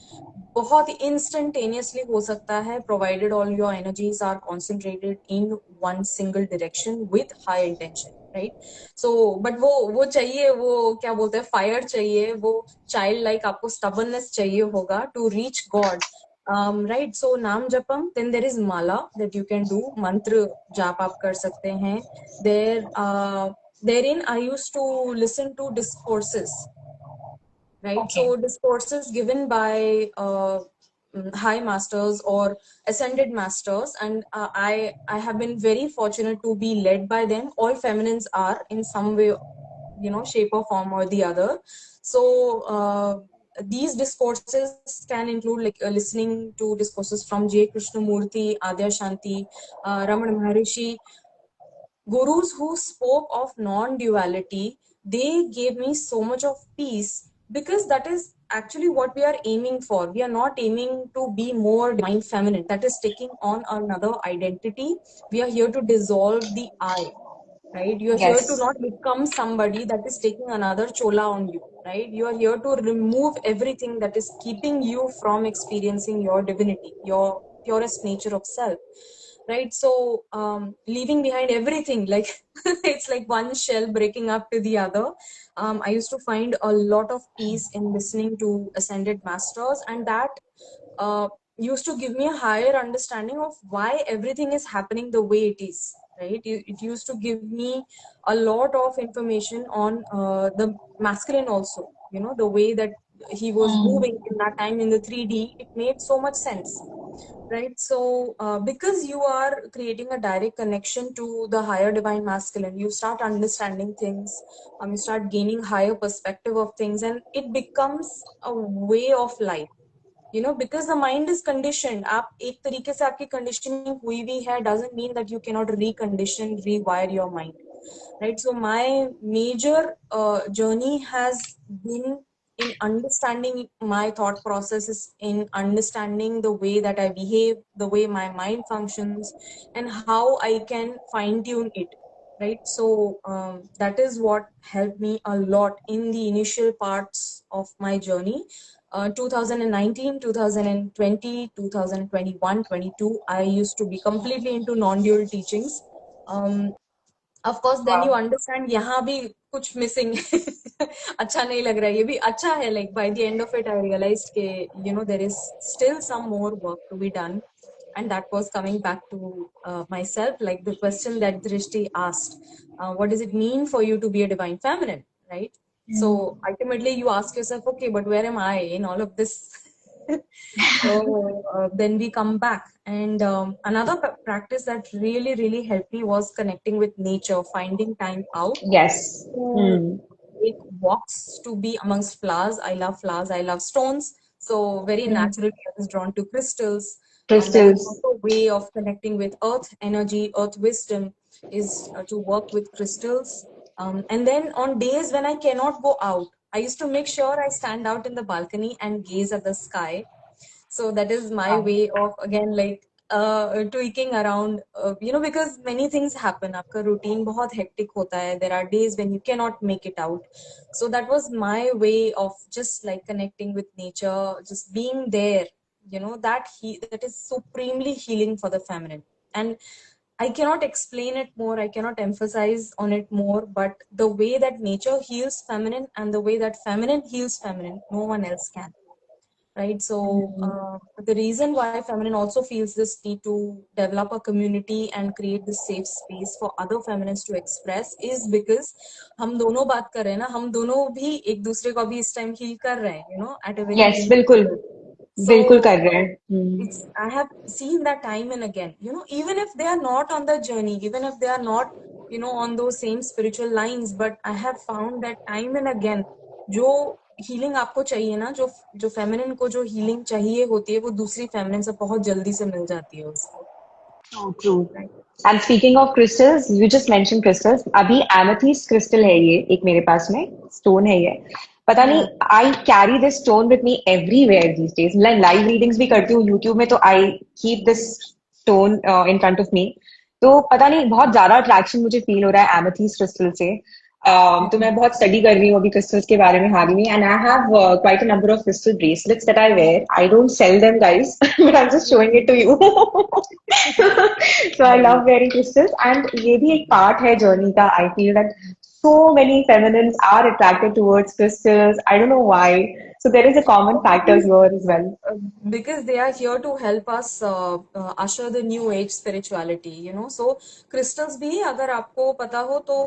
बहुत ही इंस्टेंटेनियसली हो सकता है, provided all your energies are concentrated in one single direction with high intention, right? So but वो चाहिए, वो क्या बोलते हैं, फायर चाहिए, वो चाइल्ड लाइक आपको स्टबर्ननेस चाहिए होगा to reach God. Right, so naam japam, then there is mala that you can do, mantra जाप आप कर सकते हैं. There therein I used to listen to discourses, right? Okay. So discourses given by high masters or ascended masters, and I have been very fortunate to be led by them. All feminines are in some way, you know, shape or form or the other. So these discourses can include like listening to discourses from J Krishnamurti, Adya Shanti, Ramana Maharishi, gurus who spoke of non-duality. They gave me so much of peace, because that is actually what we are aiming for. We are not aiming to be more divine feminine, that is taking on another identity. We are here to dissolve the I, right? You are here to yes. not become somebody that is taking another chola on you, right? You are here to remove everything that is keeping you from experiencing your divinity, your purest nature of self, right? So leaving behind everything, like it's like one shell breaking up to the other. I used to find a lot of peace in listening to ascended masters, and that uh, used to give me a higher understanding of why everything is happening the way it is, right? It used to give me a lot of information on the masculine also, you know, the way that he was moving in that time in the 3D. It made so much sense, right? So because you are creating a direct connection to the higher divine masculine, you start understanding things, you start gaining higher perspective of things, and it becomes a way of life, you know, because the mind is conditioned. आप एक तरीके से आपकी conditioning हुई भी है, doesn't mean that you cannot recondition, rewire your mind, right? So my major journey has been in understanding my thought processes, in understanding the way that I behave, the way my mind functions, and how I can fine tune it, right? So that is what helped me a lot in the initial parts of my journey. 2019, 2020, 2021, 22, I used to be completely into non-dual teachings. um, of course then you understand यहाँ भी कुछ missing अच्छा नहीं लग रहा है, ये भी अच्छा है. Like by the end of it I realized के, you know, there is still some more work to be done, and that was coming back to myself, like the question that Drishti asked, what does it mean for you to be a divine feminine, right? So ultimately you ask yourself, okay, but where am I in all of this? So then we come back, and another practice that really really helped me was connecting with nature, finding time out yes. to take walks, to be amongst flowers. I love flowers, I love stones, so very naturally I was drawn to crystals. That is crystals. also a way of connecting with earth energy, earth wisdom, is to work with crystals. And then on days when I cannot go out, I used to make sure I stand out in the balcony and gaze at the sky. So that is my way of, again, like tweaking around, because many things happen. आपका routine बहुत hectic होता है. There are days when you cannot make it out. So that was my way of just like connecting with nature, just being there. That is supremely healing for the feminine. And I cannot explain it more. I cannot emphasize on it more. But the way that nature heals feminine and the way that feminine heals feminine, no one else can, right? So the reason why feminine also feels this need to develop a community and create this safe space for other feminines to express is because हम दोनों बात कर रहे हैं ना, हम दोनों भी एक दूसरे को अभी इस टाइम हील कर रहे हैं, at a very yes human बिल्कुल level. बिल्कुल So कर रहे हैं it's I have seen that time and again, even if they are not on the journey, even if they are not, on those same spiritual lines, but I have found that time and again, जो healing आपको चाहिए ना, जो जो feminine को जो healing चाहिए होती है, वो दूसरी फेमिनिन से बहुत जल्दी से मिल जाती है उसको, true true right? And speaking of crystals you just mention crystals अभी एमेथिस्ट क्रिस्टल है ये एक मेरे पास में स्टोन है ये पता नहीं Yeah. I carry this stone with me everywhere these days मैं लाइव रीडिंग्स भी करती हूँ यूट्यूब में तो I keep this stone in front of me तो पता नहीं बहुत ज्यादा अट्रैक्शन मुझे फील हो रहा है एमेथिस्ट क्रिस्टल से तो मैं बहुत स्टडी कर रही हूँ अभी क्रिस्टल्स के बारे में हाल ही में and I have quite a number of crystal bracelets that I wear I don't sell them guys but I am just showing it to you so I love wearing crystals and ये भी एक part है journey का I feel that so many feminines are attracted towards crystals I don't know why so there is a common factor here as well Uh, because they are here to help us usher the new age spirituality, so crystals भी अगर आपको पता हो तो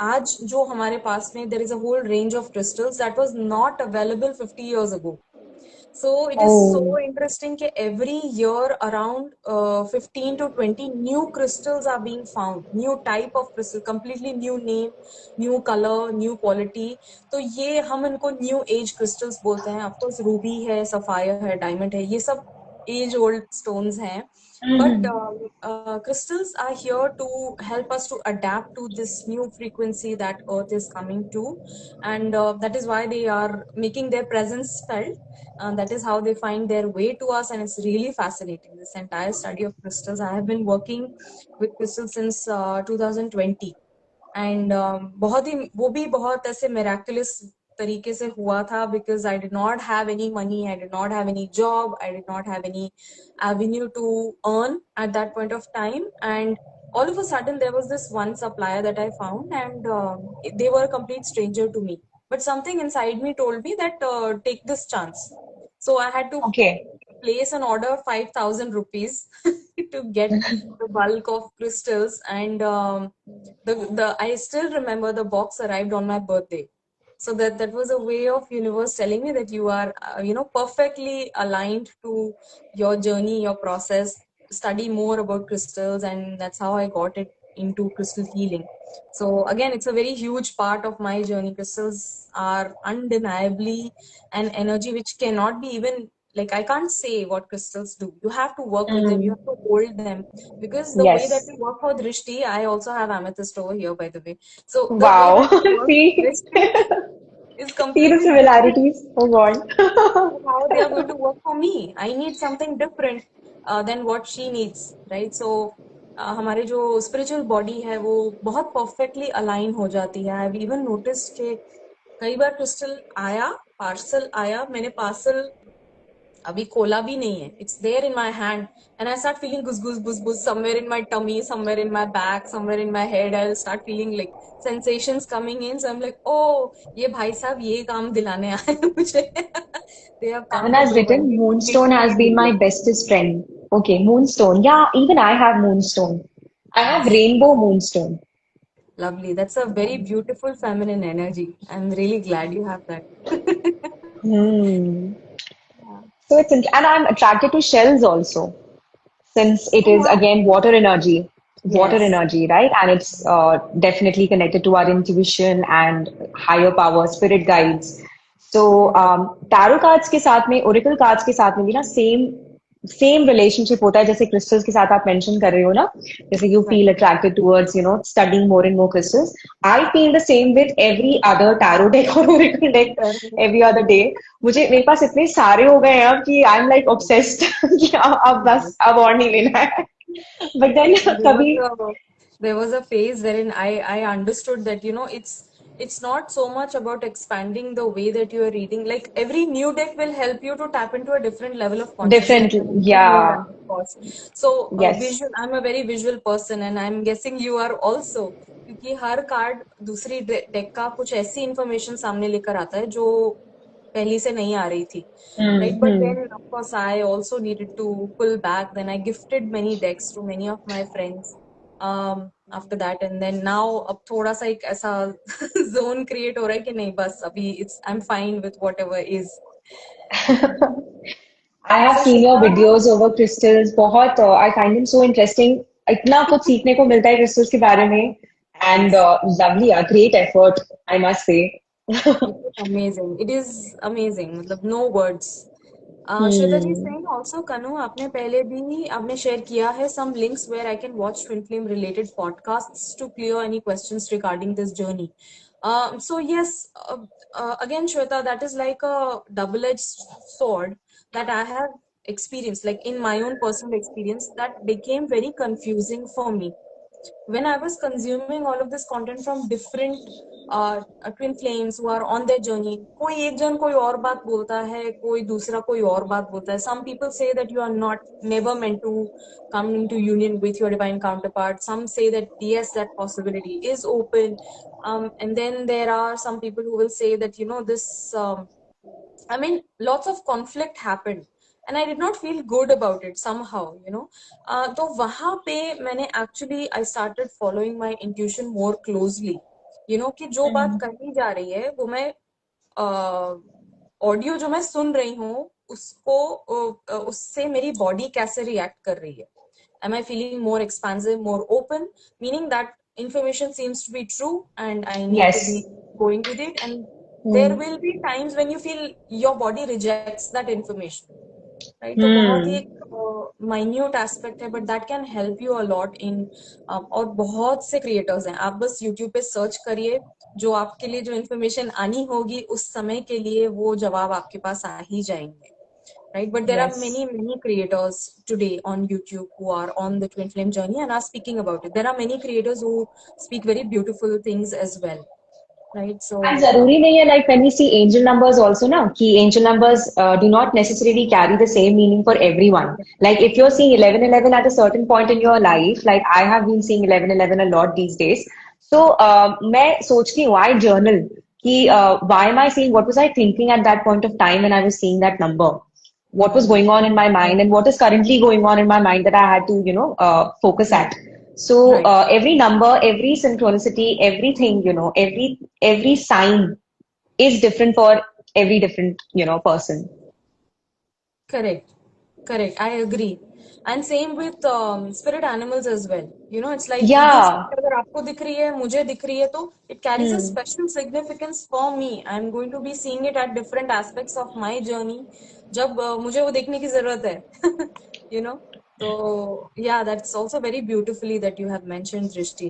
आज जो हमारे पास में there is a whole range of crystals that was not available 50 years ago. So it is so oh interesting that every year around 15 to 20 new crystals are being found, new type of crystal, completely new name, new color, new quality. तो ये हम इनको new age crystals बोलते हैं. Of course Ruby है, sapphire है, diamond है, ये सब एज ओल्ड स्टोन्स हैं. But Mhm. crystals are here to help us to adapt to this new frequency that Earth is coming to, and that is why they are making their presence felt. That is how they find their way to us, and it's really fascinating. This entire study of crystals. I have been working with crystals since 2020. And बहुत ही वो भी बहुत ऐसे miraculous तरीके से हुआ था because I did not have any money, I did not have any job, I did not have any avenue to earn at that point of time. And all of a sudden there was this one supplier that I found, and they were a complete stranger to me, but something inside me told me that take this chance. So I had to okay place an order of 5,000 rupees to get the bulk of crystals. And the I still remember the box arrived on my birthday. So that was a way of universe telling me that you are perfectly aligned to your journey, your process. Study more about crystals, and that's how I got it into crystal healing. So again, it's a very huge part of my journey. Crystals are undeniably an energy which cannot be even, like, I can't say what crystals do. You have to work with them, you mm. have to hold them, because the way that yes we work for Drishti, I also have amethyst over here, by the way. So the way wow that we work for see Drishti is see the completely different similarities oh god to how they are going to work for me. I need something different than what she needs, right? So हमारे जो spiritual body है वो बहुत perfectly align हो जाती है. I've even noticed कि कई बार crystal आया, parcel आया, मैंने parcel अभी खोला भी नहीं है. It's there in my hand, and I start feeling gus gus bus bus somewhere in my tummy, somewhere in my back, somewhere in my head. I'll start feeling like sensations coming in. So I'm like, oh, ये भाई साहब ये काम दिलाने आए हैं मुझे. They have come Anna to has provide written me Moonstone completely has been my healing. bestest friend. Okay, Moonstone. Yeah, even I have Moonstone. I have Yes, Rainbow Moonstone. lovely. That's a very beautiful feminine energy. I'm really glad you have that. Hmm. Yeah. So and I'm attracted to shells also, since it Oh, is wow. again water Yes. energy, right? And it's definitely connected to our intuition and higher power, spirit guides. So Right. tarot cards के साथ में, oracle cards के साथ में भी ना same same relationship होता है जैसे क्रिस्टल्स के साथ आप मेंशन कर रहे हो ना, जैसे you Right. Feel attracted towards studying more and more crystals. I feel the same with every other tarot deck और oracle deck Correct. Every other day. मुझे मेरे पास इतने सारे हो गए हैं अब कि आई एम लाइक ऑब्सेस्ड कि अब बस Yes. अब और नहीं लेना है. बट देन There was कभी a there was a phase wherein I understood that it's not so much about expanding the way that you are reading. Like every new deck will help you to tap into a different level of consciousness, different. and you and I, या. of course. So yes. visual. I'm a very visual person, and I'm guessing you are also. क्योंकि हर card दूसरी deck का कुछ ऐसी information सामने लेकर आता है जो पहली से नहीं आ रही थी. Right, but hmm. then of course I also needed to pull back. Then I gifted many decks to many of my friends after that, and then now अब थोड़ा सा एक ऐसा zone create हो रहा है कि नहीं बस अभी it's I'm fine with whatever is. I have So seen your Shweta, videos over crystals. बहुत I find them so interesting. इतना कुछ सीखने को मिलता है क्रिस्टल्स के बारे में. And yes, lovely, great effort, I must say. it is amazing. It is amazing. मतलब no words. श्वेता जी हम्म. saying also कनु आपने पहले भी आपने शेयर किया है some links where I can watch twin flame related podcasts to clear any questions regarding this journey. So yes, again Shweta, that is like a double-edged sword that I have experienced, like in my own personal experience, that became very confusing for me when I was consuming all of this content from different twin flames who are on their journey. कोई एक जन कोई और बात बोलता है, कोई दूसरा कोई और बात बोलता है. Some people say that you are not never meant to come into union with your divine counterpart. Some say that yes, that possibility is open. And then there are some people who will say that this I mean, lots of conflict happened, and I did not feel good about it somehow. तो वहां पे मैंने actually I started following my intuition more closely. कि जो बात कही जा रही है वो मैं ऑडियो जो मैं सुन रही हूँ उसको उससे मेरी बॉडी कैसे रिएक्ट कर रही है. Am I feeling more expansive, more open? Meaning that information seems to be true and I need to yes. be going with it. And there will be times when you feel your body rejects that information. Right? तो बहुत ही हम्म. एक minute aspect है, but that can help you a lot in और बहुत से creators हैं. आप बस YouTube पे search करिए, जो आपके लिए जो information आनी होगी उस समय के लिए वो जवाब आपके पास आ ही जाएंगे. Right, but there are yes. many creators today on YouTube who are on the twin flame journey and are speaking about it. There are many creators who speak very beautiful things as well, right? So And जरूरी नहीं है, like when we see angel numbers also ना, कि angel numbers do not necessarily carry the same meaning for everyone. Like if you're seeing 1111 at a certain point in your life, like I have been seeing 1111 a lot these days. So मैं सोचती हूँ, I journal कि why am I seeing, what was I thinking at that point of time when I was seeing that number? What was going on in my mind and what is currently going on in my mind that I had to, focus right, at. So right, every number, every synchronicity, everything, every sign is different for every different, person. correct, correct. I agree. And same with spirit animals as well. It's like ये Yeah. spirit अगर आपको दिख रही है, मुझे दिख रही है, तो it carries a Hmm. special significance for me. I'm going to be seeing it at different aspects of my journey. जब मुझे वो देखने की जरूरत है, you know. So yeah, that's also very beautifully that you have mentioned, Drishti.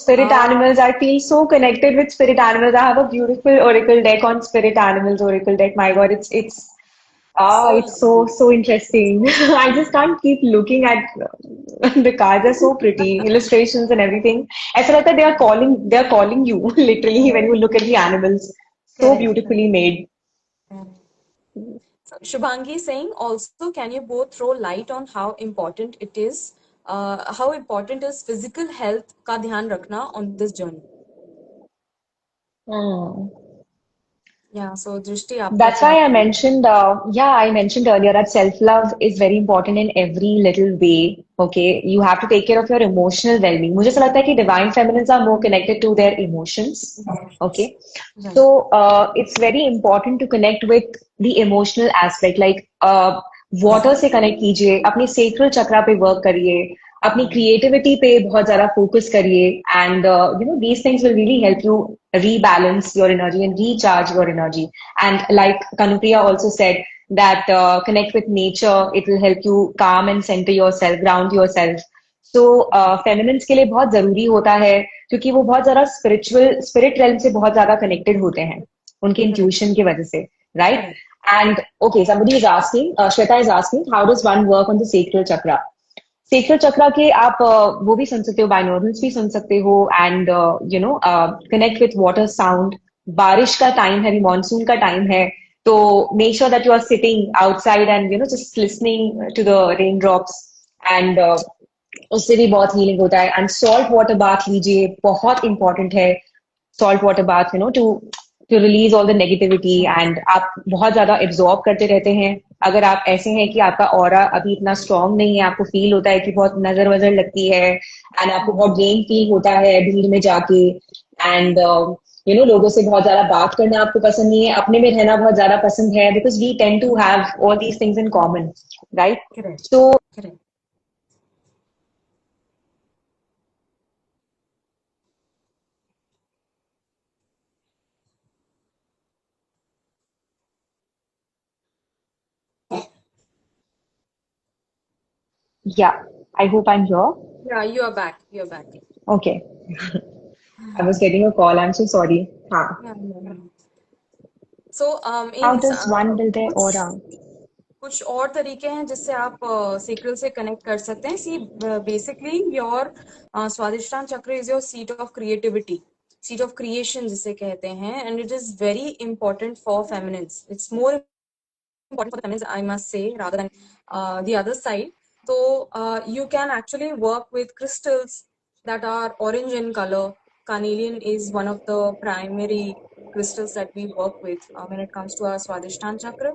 Spirit Uh, animals, I feel so connected with spirit animals. I have a beautiful oracle deck on spirit animals oracle deck. My God, so it's so lovely. so interesting. I just can't keep looking at the cards. They're so pretty, illustrations and everything. ऐसा लगता है they are calling you literally when Correct, you look at the animals. So correct, beautifully made. correct. So Shubhangi is saying also, can you both throw light on how important is physical health का ध्यान रखना on this journey? Hmm. Yeah, so Drishti आपका That's क्या why I बोलना है? mentioned, I mentioned earlier that self-love is very important in every little way. Okay, you have to take care of your emotional well-being. मुझे ऐसा लगता है कि divine feminines are more connected to their emotions. Okay, Emotions. so Right. it's very important to connect with the emotional aspect. Like water से connect कीजिए, अपने sacral chakra पे work करिए, अपनी creativity पे बहुत ज़्यादा focus करिए, and these things will really help you rebalance your energy and recharge your energy. And like Kanupriya also said, that connect with nature. It will help you calm and center yourself, ground yourself. So feminines के लिए बहुत जरूरी होता है क्योंकि वो बहुत ज्यादा स्पिरिट रेल्म से बहुत ज्यादा कनेक्टेड होते हैं उनके Correct. इंट्यूशन की वजह से, right? Correct. And okay, somebody is asking, Shweta is asking, how does one work on the sacral chakra? Sector chakra के आप वो भी सुन सकते हो, बाइनोरल्स भी सुन सकते हो, and you know connect with water sound. बारिश का टाइम है, अभी मानसून का टाइम है, तो make sure that you are sitting outside and you know just listening to the rain drops, and उससे भी बहुत हीलिंग होता है. एंड सॉल्ट वाटर बाथ लीजिए, बहुत इंपॉर्टेंट है salt water bath, you know, to release all the negativity. And आप बहुत ज्यादा एब्जॉर्ब करते रहते हैं. अगर आप ऐसे हैं कि आपका ऑरा अभी इतना स्ट्रांग नहीं है, आपको फील होता है कि बहुत नजर वजर लगती है, एंड आपको बहुत ड्रेन फील होता है भीड़ में जाके, एंड यू नो लोगों से बहुत ज्यादा बात करना आपको पसंद नहीं है, अपने में रहना बहुत ज्यादा पसंद है, because we tend to have all these things in common, right? Correct. So Correct. Yeah, I hope I am here. Yeah, you are back. You're back. Okay, I was getting a call, I am so sorry. हाँ. Yeah, yeah, yeah. So, How in does one build their कुछ aura? कुछ और तरीके हैं जिससे आप sacral से connect कर सकते हैं. सी बेसिकली योर स्वादिष्टान चक्र is your seat of creativity, seat of creation जिसे कहते हैं, and it is very important for feminines. It's more important for the feminists, I must say, rather than the other side. So you can actually work with crystals that are orange in color. Carnelian is one of the primary crystals that we work with when it comes to our Swadhisthana chakra.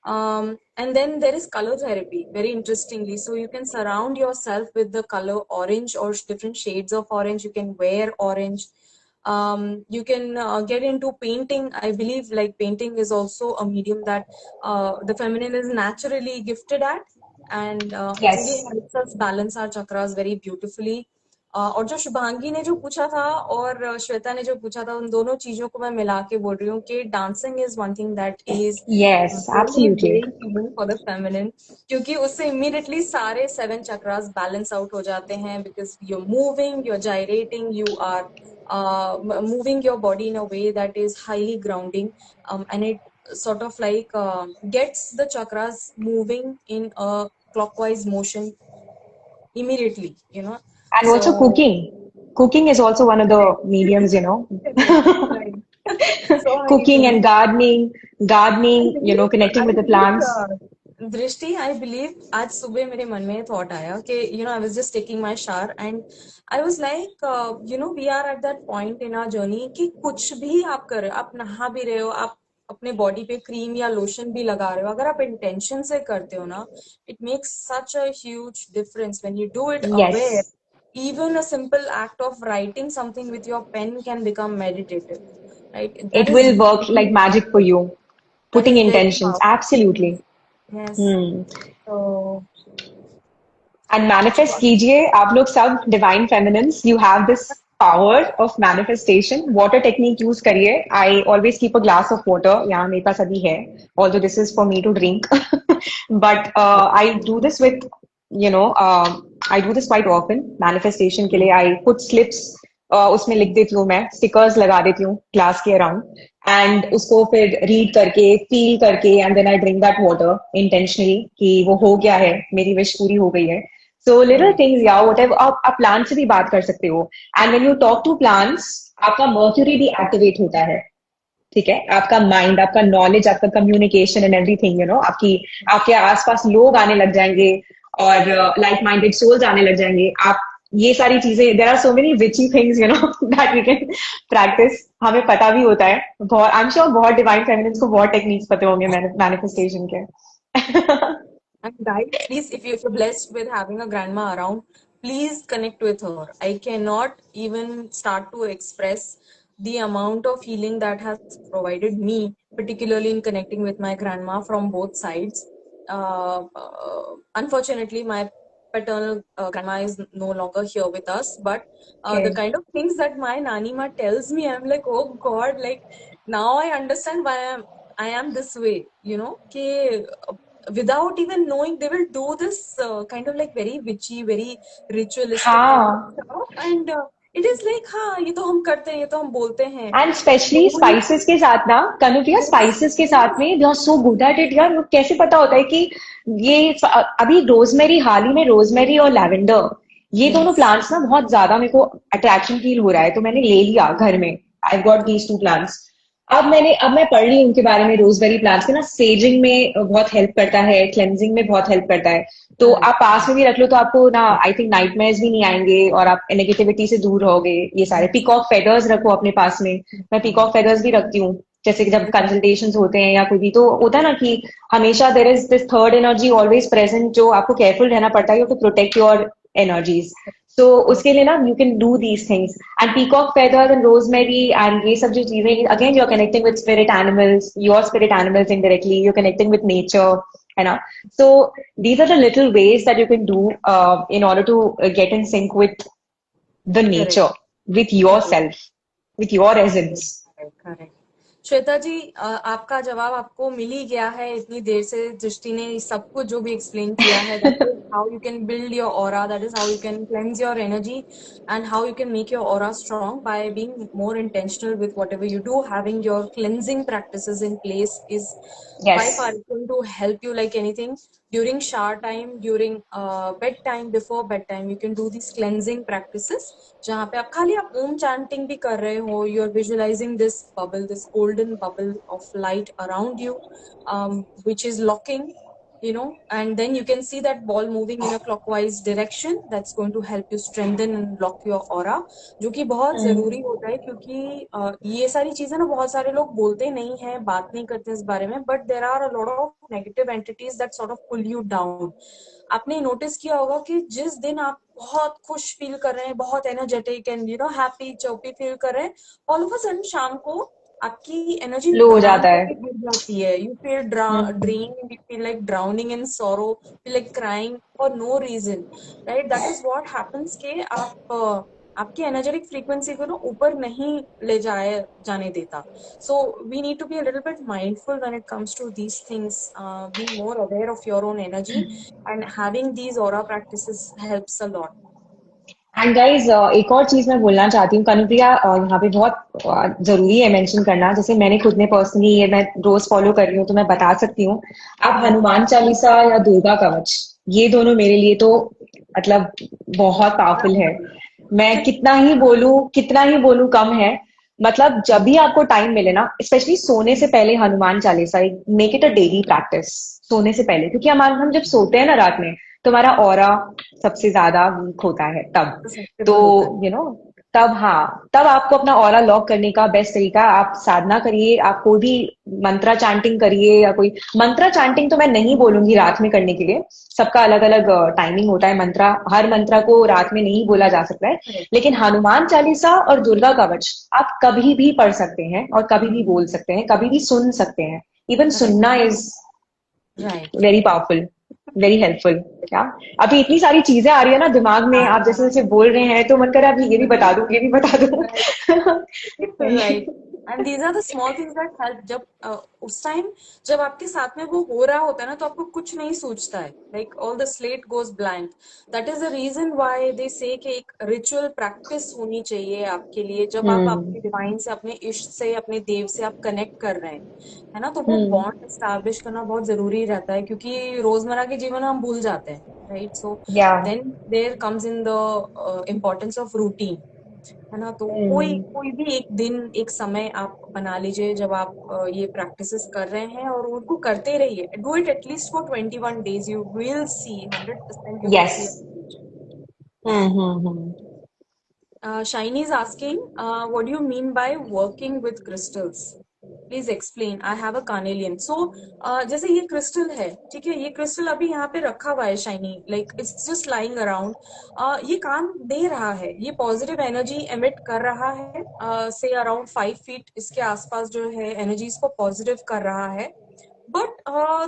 And then there is color therapy, very interestingly. So you can surround yourself with the color orange or different shades of orange. You can wear orange. You can get into painting. I believe like painting is also a medium that the feminine is naturally gifted at, and it really Yes. helps us balance our chakras very beautifully. और जो शुभांगी ने जो पूछा था और श्वेता ने जो पूछा था, उन दोनों चीजों को मैं मिला के बोल रही हूँ कि dancing is one thing that is Yes, very absolutely. Very healing for the feminine, क्योंकि उससे इमीडिएटली सारे 7 चक्रास बैलेंस आउट हो जाते हैं, because you moving, you gyrating, you are moving your body in a way that is highly grounding, and it sort of like gets the chakras moving in a clockwise motion immediately, you know. And also So cooking. Cooking is also one of the correct. mediums, you know. Correct. Right. So many Cooking things. and I gardening, you know, believe, connecting I with the believe, plants. दृष्टि, I believe आज सुबह मेरे मन में thought आया कि I was just taking my shower and I was like, we are at that point in our journey कि कुछ भी आप कर रहे हो, आप नहा भी रहे हो, आप अपने बॉडी पे क्रीम या लोशन भी लगा रहे हो, अगर आप इंटेंशन से करते हो ना, it makes such a huge difference when you do it aware. Yes. Even a simple act of writing something with your pen can become meditative, right? That It is will work like magic for you. that Putting is very intentions. powerful. Absolutely. Yes. Hmm. So, And manifest कीजिए, आप लोग सब divine feminines, you have this power of manifestation. Water technique use करिए. I always keep a glass of water. यहाँ मेरे पास अभी है. Although this is for me to drink, but I do this with, you know, I do this quite often. Manifestation के लिए I put slips. उसमें लिख देती हूँ, मैं स्टिकर्स लगा देती हूँ ग्लास के अराउंड, एंड उसको फिर रीड करके फील करके, and then I drink that water intentionally कि वो हो गया है, मेरी विश पूरी हो गई है. सो लिटिल थिंग्स, या व्हाटएवर, आप प्लांट से भी बात कर सकते हो. And when you talk to plants, आपका मर्क्यूरी भी एक्टिवेट होता है. ठीक है, आपका माइंड, आपका नॉलेज, आपका communication and everything, you know, आपकी आपके आसपास लोग आने लग जाएंगे और लाइक माइंडेड सोल्स आने लग जाएंगे. आप ये सारी चीजें, there are so many witchy things, you know, that we can practice. हमें पता भी होता है बहुत, आई एम श्योर बहुत डिवाइन फेमिनिन्स को बहुत टेक्निक्स पते होंगे मैनिफेस्टेशन के. and guys, please, if you're blessed with having a grandma around, please connect with her. I cannot even start to express the amount of healing that has provided me, particularly in connecting with my grandma from both sides. Unfortunately, my paternal grandma is no longer here with us, but the Okay. kind of things that my nanny ma tells me, I'm like, oh God, like now I understand why I'm I am this way, you know, कि without even knowing, they will do this kind of like very witchy, very ritualistic kind of हाँ, stuff, and it is like, हाँ, ये तो हम करते हैं, ये तो हम बोलते हैं, एंड स्पेशली slowly, स्पाइसेस के साथ ना, कनुप्रिया, yes, स्पाइसेस के साथ yes, में they are so good at it यार। वो कैसे पता होता है कि ये अभी रोजमेरी, हाल ही में रोजमेरी और लैवेंडर, ये दोनों yes, प्लांट्स ना बहुत ज्यादा मेरे को अट्रैक्शन फील हो रहा है, तो मैंने ले लिया घर में। I got these two plants. अब मैं पढ़ रही हूँ उनके बारे में, रोजमेरी प्लांट्स के ना सेजिंग में बहुत हेल्प करता है, क्लेंजिंग में बहुत हेल्प करता है। तो correct, आप पास में भी रख लो तो आपको ना, आई थिंक नाइटमेयर्स भी नहीं आएंगे, और आप नेगेटिविटी से दूर रहोगे। ये सारे पीकॉक फेदर्स रखो अपने पास में। मैं पीकॉक फेदर्स भी रखती हूँ, जैसे कि जब कंसल्टेशंस होते हैं या कोई भी, तो होता है ना कि हमेशा there is this third energy always present, जो आपको केयरफुल रहना पड़ता है, you to protect your energies. So correct, उसके लिए ना you can do these things, and peacock feather and rosemary and ये सब जो चीजें, again you are connecting with spirit animals, your spirit animals indirectly, you are connecting with nature, है ना? So these are the little ways that you can do in order to get in sync with the correct, nature, with correct. yourself, with your Correct, essence. correct, correct. Shweta जी, आपका जवाब आपको मिल ही गया है इतनी देर से। दृष्टि ने सब कुछ जो भी एक्सप्लेन किया है, that is how you can build your aura, that is how you can cleanse your energy, and how you can make your aura strong by being more intentional with whatever you do. Having your cleansing practices in place is by far Yes. going to help you like anything. During shower time, during bedtime, before bedtime, you can do these cleansing practices जहाँ पे आप खाली आप ओम chanting भी कर रहे हो, you are visualising this bubble, this golden bubble of light around you, which is locking, you know, and then you can see that ball moving in a clockwise direction. That's going to help you strengthen and lock your aura, जो कि बहुत जरूरी होता है, क्योंकि ये सारी चीजें ना बहुत सारे लोग बोलते नहीं है, बात नहीं करते इस बारे में, but there are a lot of negative entities that sort of pull you down. आपने नोटिस किया होगा कि जिस दिन आप बहुत खुश फील कर रहे हैं, बहुत energetic and you know happy चौपी फील कर रहे हैं, ऑल ऑफ अ सडन शाम को आपकी एनर्जी लो हो डाउन जाता है। होके गिर जाती है। You feel drain, you feel like drowning in sorrow, feel like crying for no reason, right? That is what happens के आप आपकी एनर्जेटिक फ्रीक्वेंसी को ना ऊपर नहीं ले जाए जाने देता। So we need to be a little bit mindful when it comes to these things, being more aware of your own energy, and having these aura practices helps a lot. And guys, एक और चीज मैं बोलना चाहती हूँ कनुप्रिया, यहाँ पे बहुत जरूरी है मेंशन करना, जैसे मैंने खुद ने पर्सनली ये मैं रोज फॉलो कर रही हूँ, तो मैं बता सकती हूँ। आप हनुमान चालीसा या दुर्गा कवच, ये दोनों मेरे लिए तो मतलब बहुत पावरफुल है। मैं कितना ही बोलूं कम है। मतलब जब भी आपको टाइम मिले ना, स्पेशली सोने से पहले Hanuman Chalisa, make it a daily practice सोने से पहले, क्योंकि हम जब सोते हैं ना रात में, तो हमारा ऑरा सबसे ज्यादा वीक होता है तब। तो Susceptible होता है। यू नो, तब हाँ, तब आपको अपना ऑरा लॉक करने का बेस्ट तरीका, आप साधना करिए, आप कोई भी मंत्रा चैंटिंग करिए, या कोई मंत्रा चैंटिंग तो मैं नहीं बोलूंगी रात में करने के लिए, सबका अलग अलग टाइमिंग होता है। मंत्रा, हर मंत्रा को रात में नहीं बोला जा सकता है। Correct, लेकिन हनुमान चालीसा और दुर्गा कवच आप कभी भी पढ़ सकते हैं, और कभी भी बोल सकते हैं, कभी भी सुन सकते हैं। इवन correct, सुनना is right. Very powerful, very helpful. क्या, अभी इतनी सारी चीजें आ रही है ना दिमाग में, आप जैसे जैसे बोल रहे हैं, तो मन कर रहा है अभी ये भी बता दूं, ये भी बता दूं। Right. Right, and these are the small things that help. जब उस टाइम जब आपके साथ में वो हो रहा होता है ना, तो आपको कुछ नहीं सूझता है, like all the slate goes blank. That is the reason why they say कि एक रिचुअल प्रैक्टिस होनी चाहिए आपके लिए, जब आप हम्म। आपके डिवाइन से, अपने इष्ट से, अपने देव से आप कनेक्ट कर रहे हैं, है ना? तो वो हम्म। बॉन्ड एस्टैब्लिश करना बहुत जरूरी रहता है, क्योंकि रोजमर्रा के जीवन में हम भूल जाते हैं, right? So yeah. Then there comes in the importance of routine, है ना? तो कोई हम्म। कोई भी एक दिन, एक समय आप बना लीजिए जब आप ये प्रैक्टिसेस कर रहे हैं, और उनको करते रहिए। Do it at least for 21 days, you will see, 100% you will yes. See a change. Hmm. Shiny is asking, what do you mean by working with crystals? Please explain. I have a carnelian. So, जैसे ये crystal है, ठीक है, ये crystal अभी यहाँ पे रखा हुआ है shiny, like it's just lying around. ये काम दे रहा है, ये पॉजिटिव एनर्जी एमिट कर रहा है, से अराउंड 5 feet इसके आसपास जो है एनर्जीज को पॉजिटिव कर रहा है, but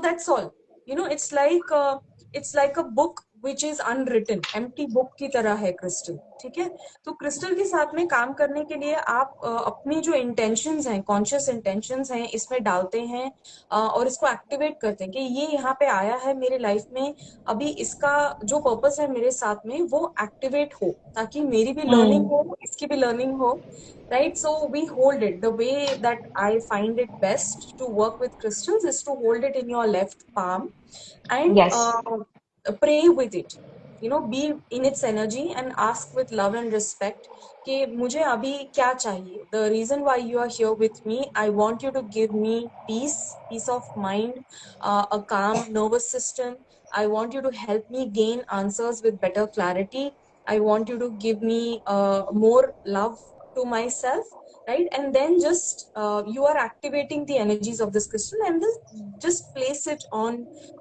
that's all. You know, it's like a book which is unwritten, empty book की तरह है क्रिस्टल। ठीक है, तो क्रिस्टल के साथ में काम करने के लिए आप अपनी जो इंटेंशंस हैं, कॉन्शियस इंटेंशंस हैं, इसमें डालते हैं और इसको एक्टिवेट करते हैं कि ये यहाँ पे आया है मेरे लाइफ में, अभी इसका जो पर्पस है मेरे साथ में वो एक्टिवेट हो, ताकि मेरी भी लर्निंग Hmm. हो, इसकी भी लर्निंग हो। Right, so we hold it. The way that I find it best to work with crystals is to hold it in your left palm and Yes. pray with it, you know, be in its energy and ask with love and respect कि मुझे अभी क्या चाहिए, the reason why you are here with me, I want you to give me peace of mind, a calm nervous system, I want you to help me gain answers with better clarity, I want you to give me more love to myself, right? And then just you are activating the energies of this crystal, and then just place it on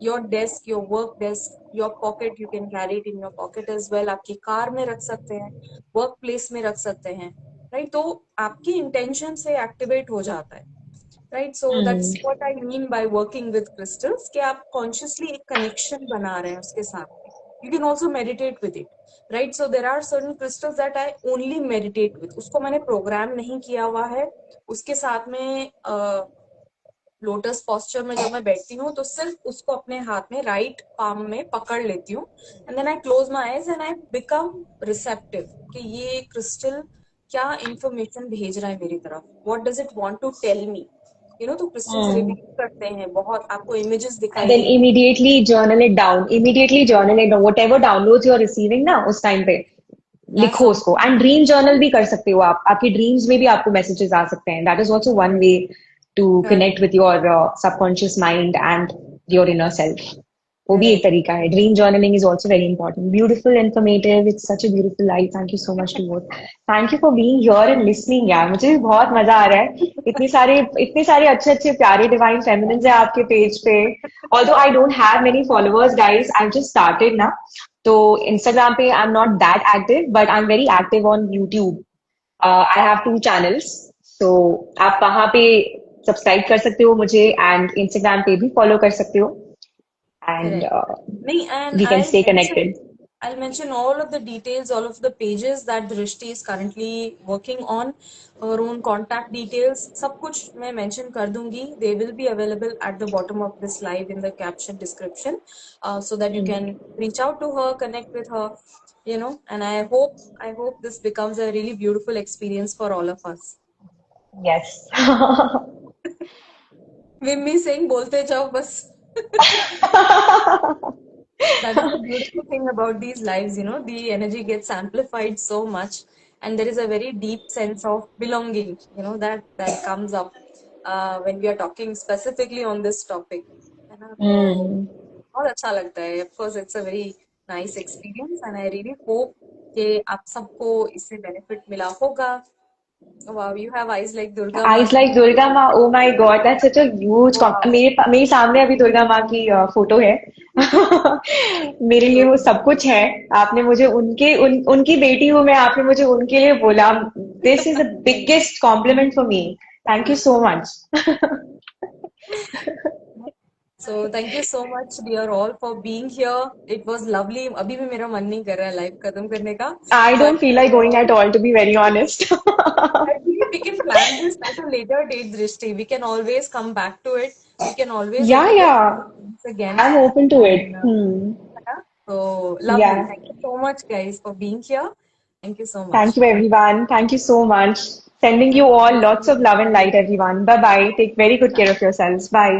your desk, your work desk, your pocket, you can carry it in your pocket as well, आपकी car में रख सकते हैं, work place में रख सकते हैं, right? तो आपकी इंटेंशन से एक्टिवेट हो जाता है, right? So Hmm. That's what I mean by working with crystals, कि आप कॉन्शियसली एक कनेक्शन बना रहे हैं उसके साथ में। You can also meditate with it, right? So there are certain crystals that I only meditate with, उसको मैंने प्रोग्राम नहीं किया हुआ है, उसके साथ में लोटस पोस्चर में जब मैं बैठती हूँ तो सिर्फ उसको अपने हाथ में राइट पाम में पकड़ लेती हूँ, and then I close my eyes and I become receptive कि ये क्रिस्टल क्या इंफॉर्मेशन भेज रहा है मेरी तरफ, what does it want to tell me, you know. तो क्रिस्टल्स Hmm. रिवील करते हैं, बहुत आपको इमेजेस And दिखाई then देंगी। immediately journal it down. Immediately journal it down. Whatever downloads you're receiving ना उस टाइम पे लिखो उसको. एंड ड्रीम जर्नल भी कर सकते हो आप. आपकी ड्रीम्स में भी आपको मैसेजेस आ सकते हैं. That is also one way to connect with your subconscious mind and your inner self. वो भी एक करेक्ट। तरीका है. Dream journaling is also very important. Beautiful informative. It's such a beautiful life. Thank you so much to both. Thank you for being here and listening. यार मुझे भी बहुत मजा आ रहा है. इतने सारे अच्छे अच्छे प्यारे डिवाइन फेमिनिन्स हैं आपके पेज पे. Although I don't have many followers, guys, I've just started now. तो Instagram पे I'm not that active, but I'm very active on YouTube. I have 2 channels, so आप वहाँ पे सब्सक्राइब कर सकते हो मुझे and Instagram पे भी फॉलो कर सकते हो and Correct. Me, and we can stay connected. I'll mention all of the details, all of the pages that Drishti is currently working on, her own contact details, सब कुछ मैं mention कर दूंगी. They will be available at the bottom of this live in the caption description, so that you can Mm. reach out to her, connect with her, you know. And I hope this becomes a really beautiful experience for all of us. Yes. Mimmi Singh, बोलते जाओ बस. That is the beautiful thing about these lives, you know, the energy gets amplified so much, and there is a very deep sense of belonging, you know, that comes up when we are talking specifically on this topic. है ना? तो Mm. बहुत अच्छा लगता है. Of course, it's a very nice experience, and I really hope कि आप सबको इससे benefit मिला होगा. Wow, you have eyes like Durga Ma. Eyes like Durga Ma. Oh my God, that's such a huge. Wow. मेरे सामने अभी दुर्गा माँ की फोटो है. मेरे लिए वो सब कुछ है. आपने मुझे उनकी बेटी हूँ मैं. आपने मुझे उनके लिए बोला. This is the biggest compliment for me. Thank you so much. So thank you so much, dear all, for being here. It was lovely. अभी भी मेरा मन नहीं कर रहा है लाइव खत्म करने का, I don't but feel like going at all, to be very honest. I believe we can plan this at a later date, Drishti. We can always come back to it. We can always Yeah, revisit yeah. this again. I'm open to it. And Hmm. so lovely. Yeah. Thank you so much, guys, for being here. Thank you so Thank much. you, everyone. Thank you so much. Sending you Thank all you. lots of love and light, everyone. Bye bye. Take very good care of yourselves. Bye.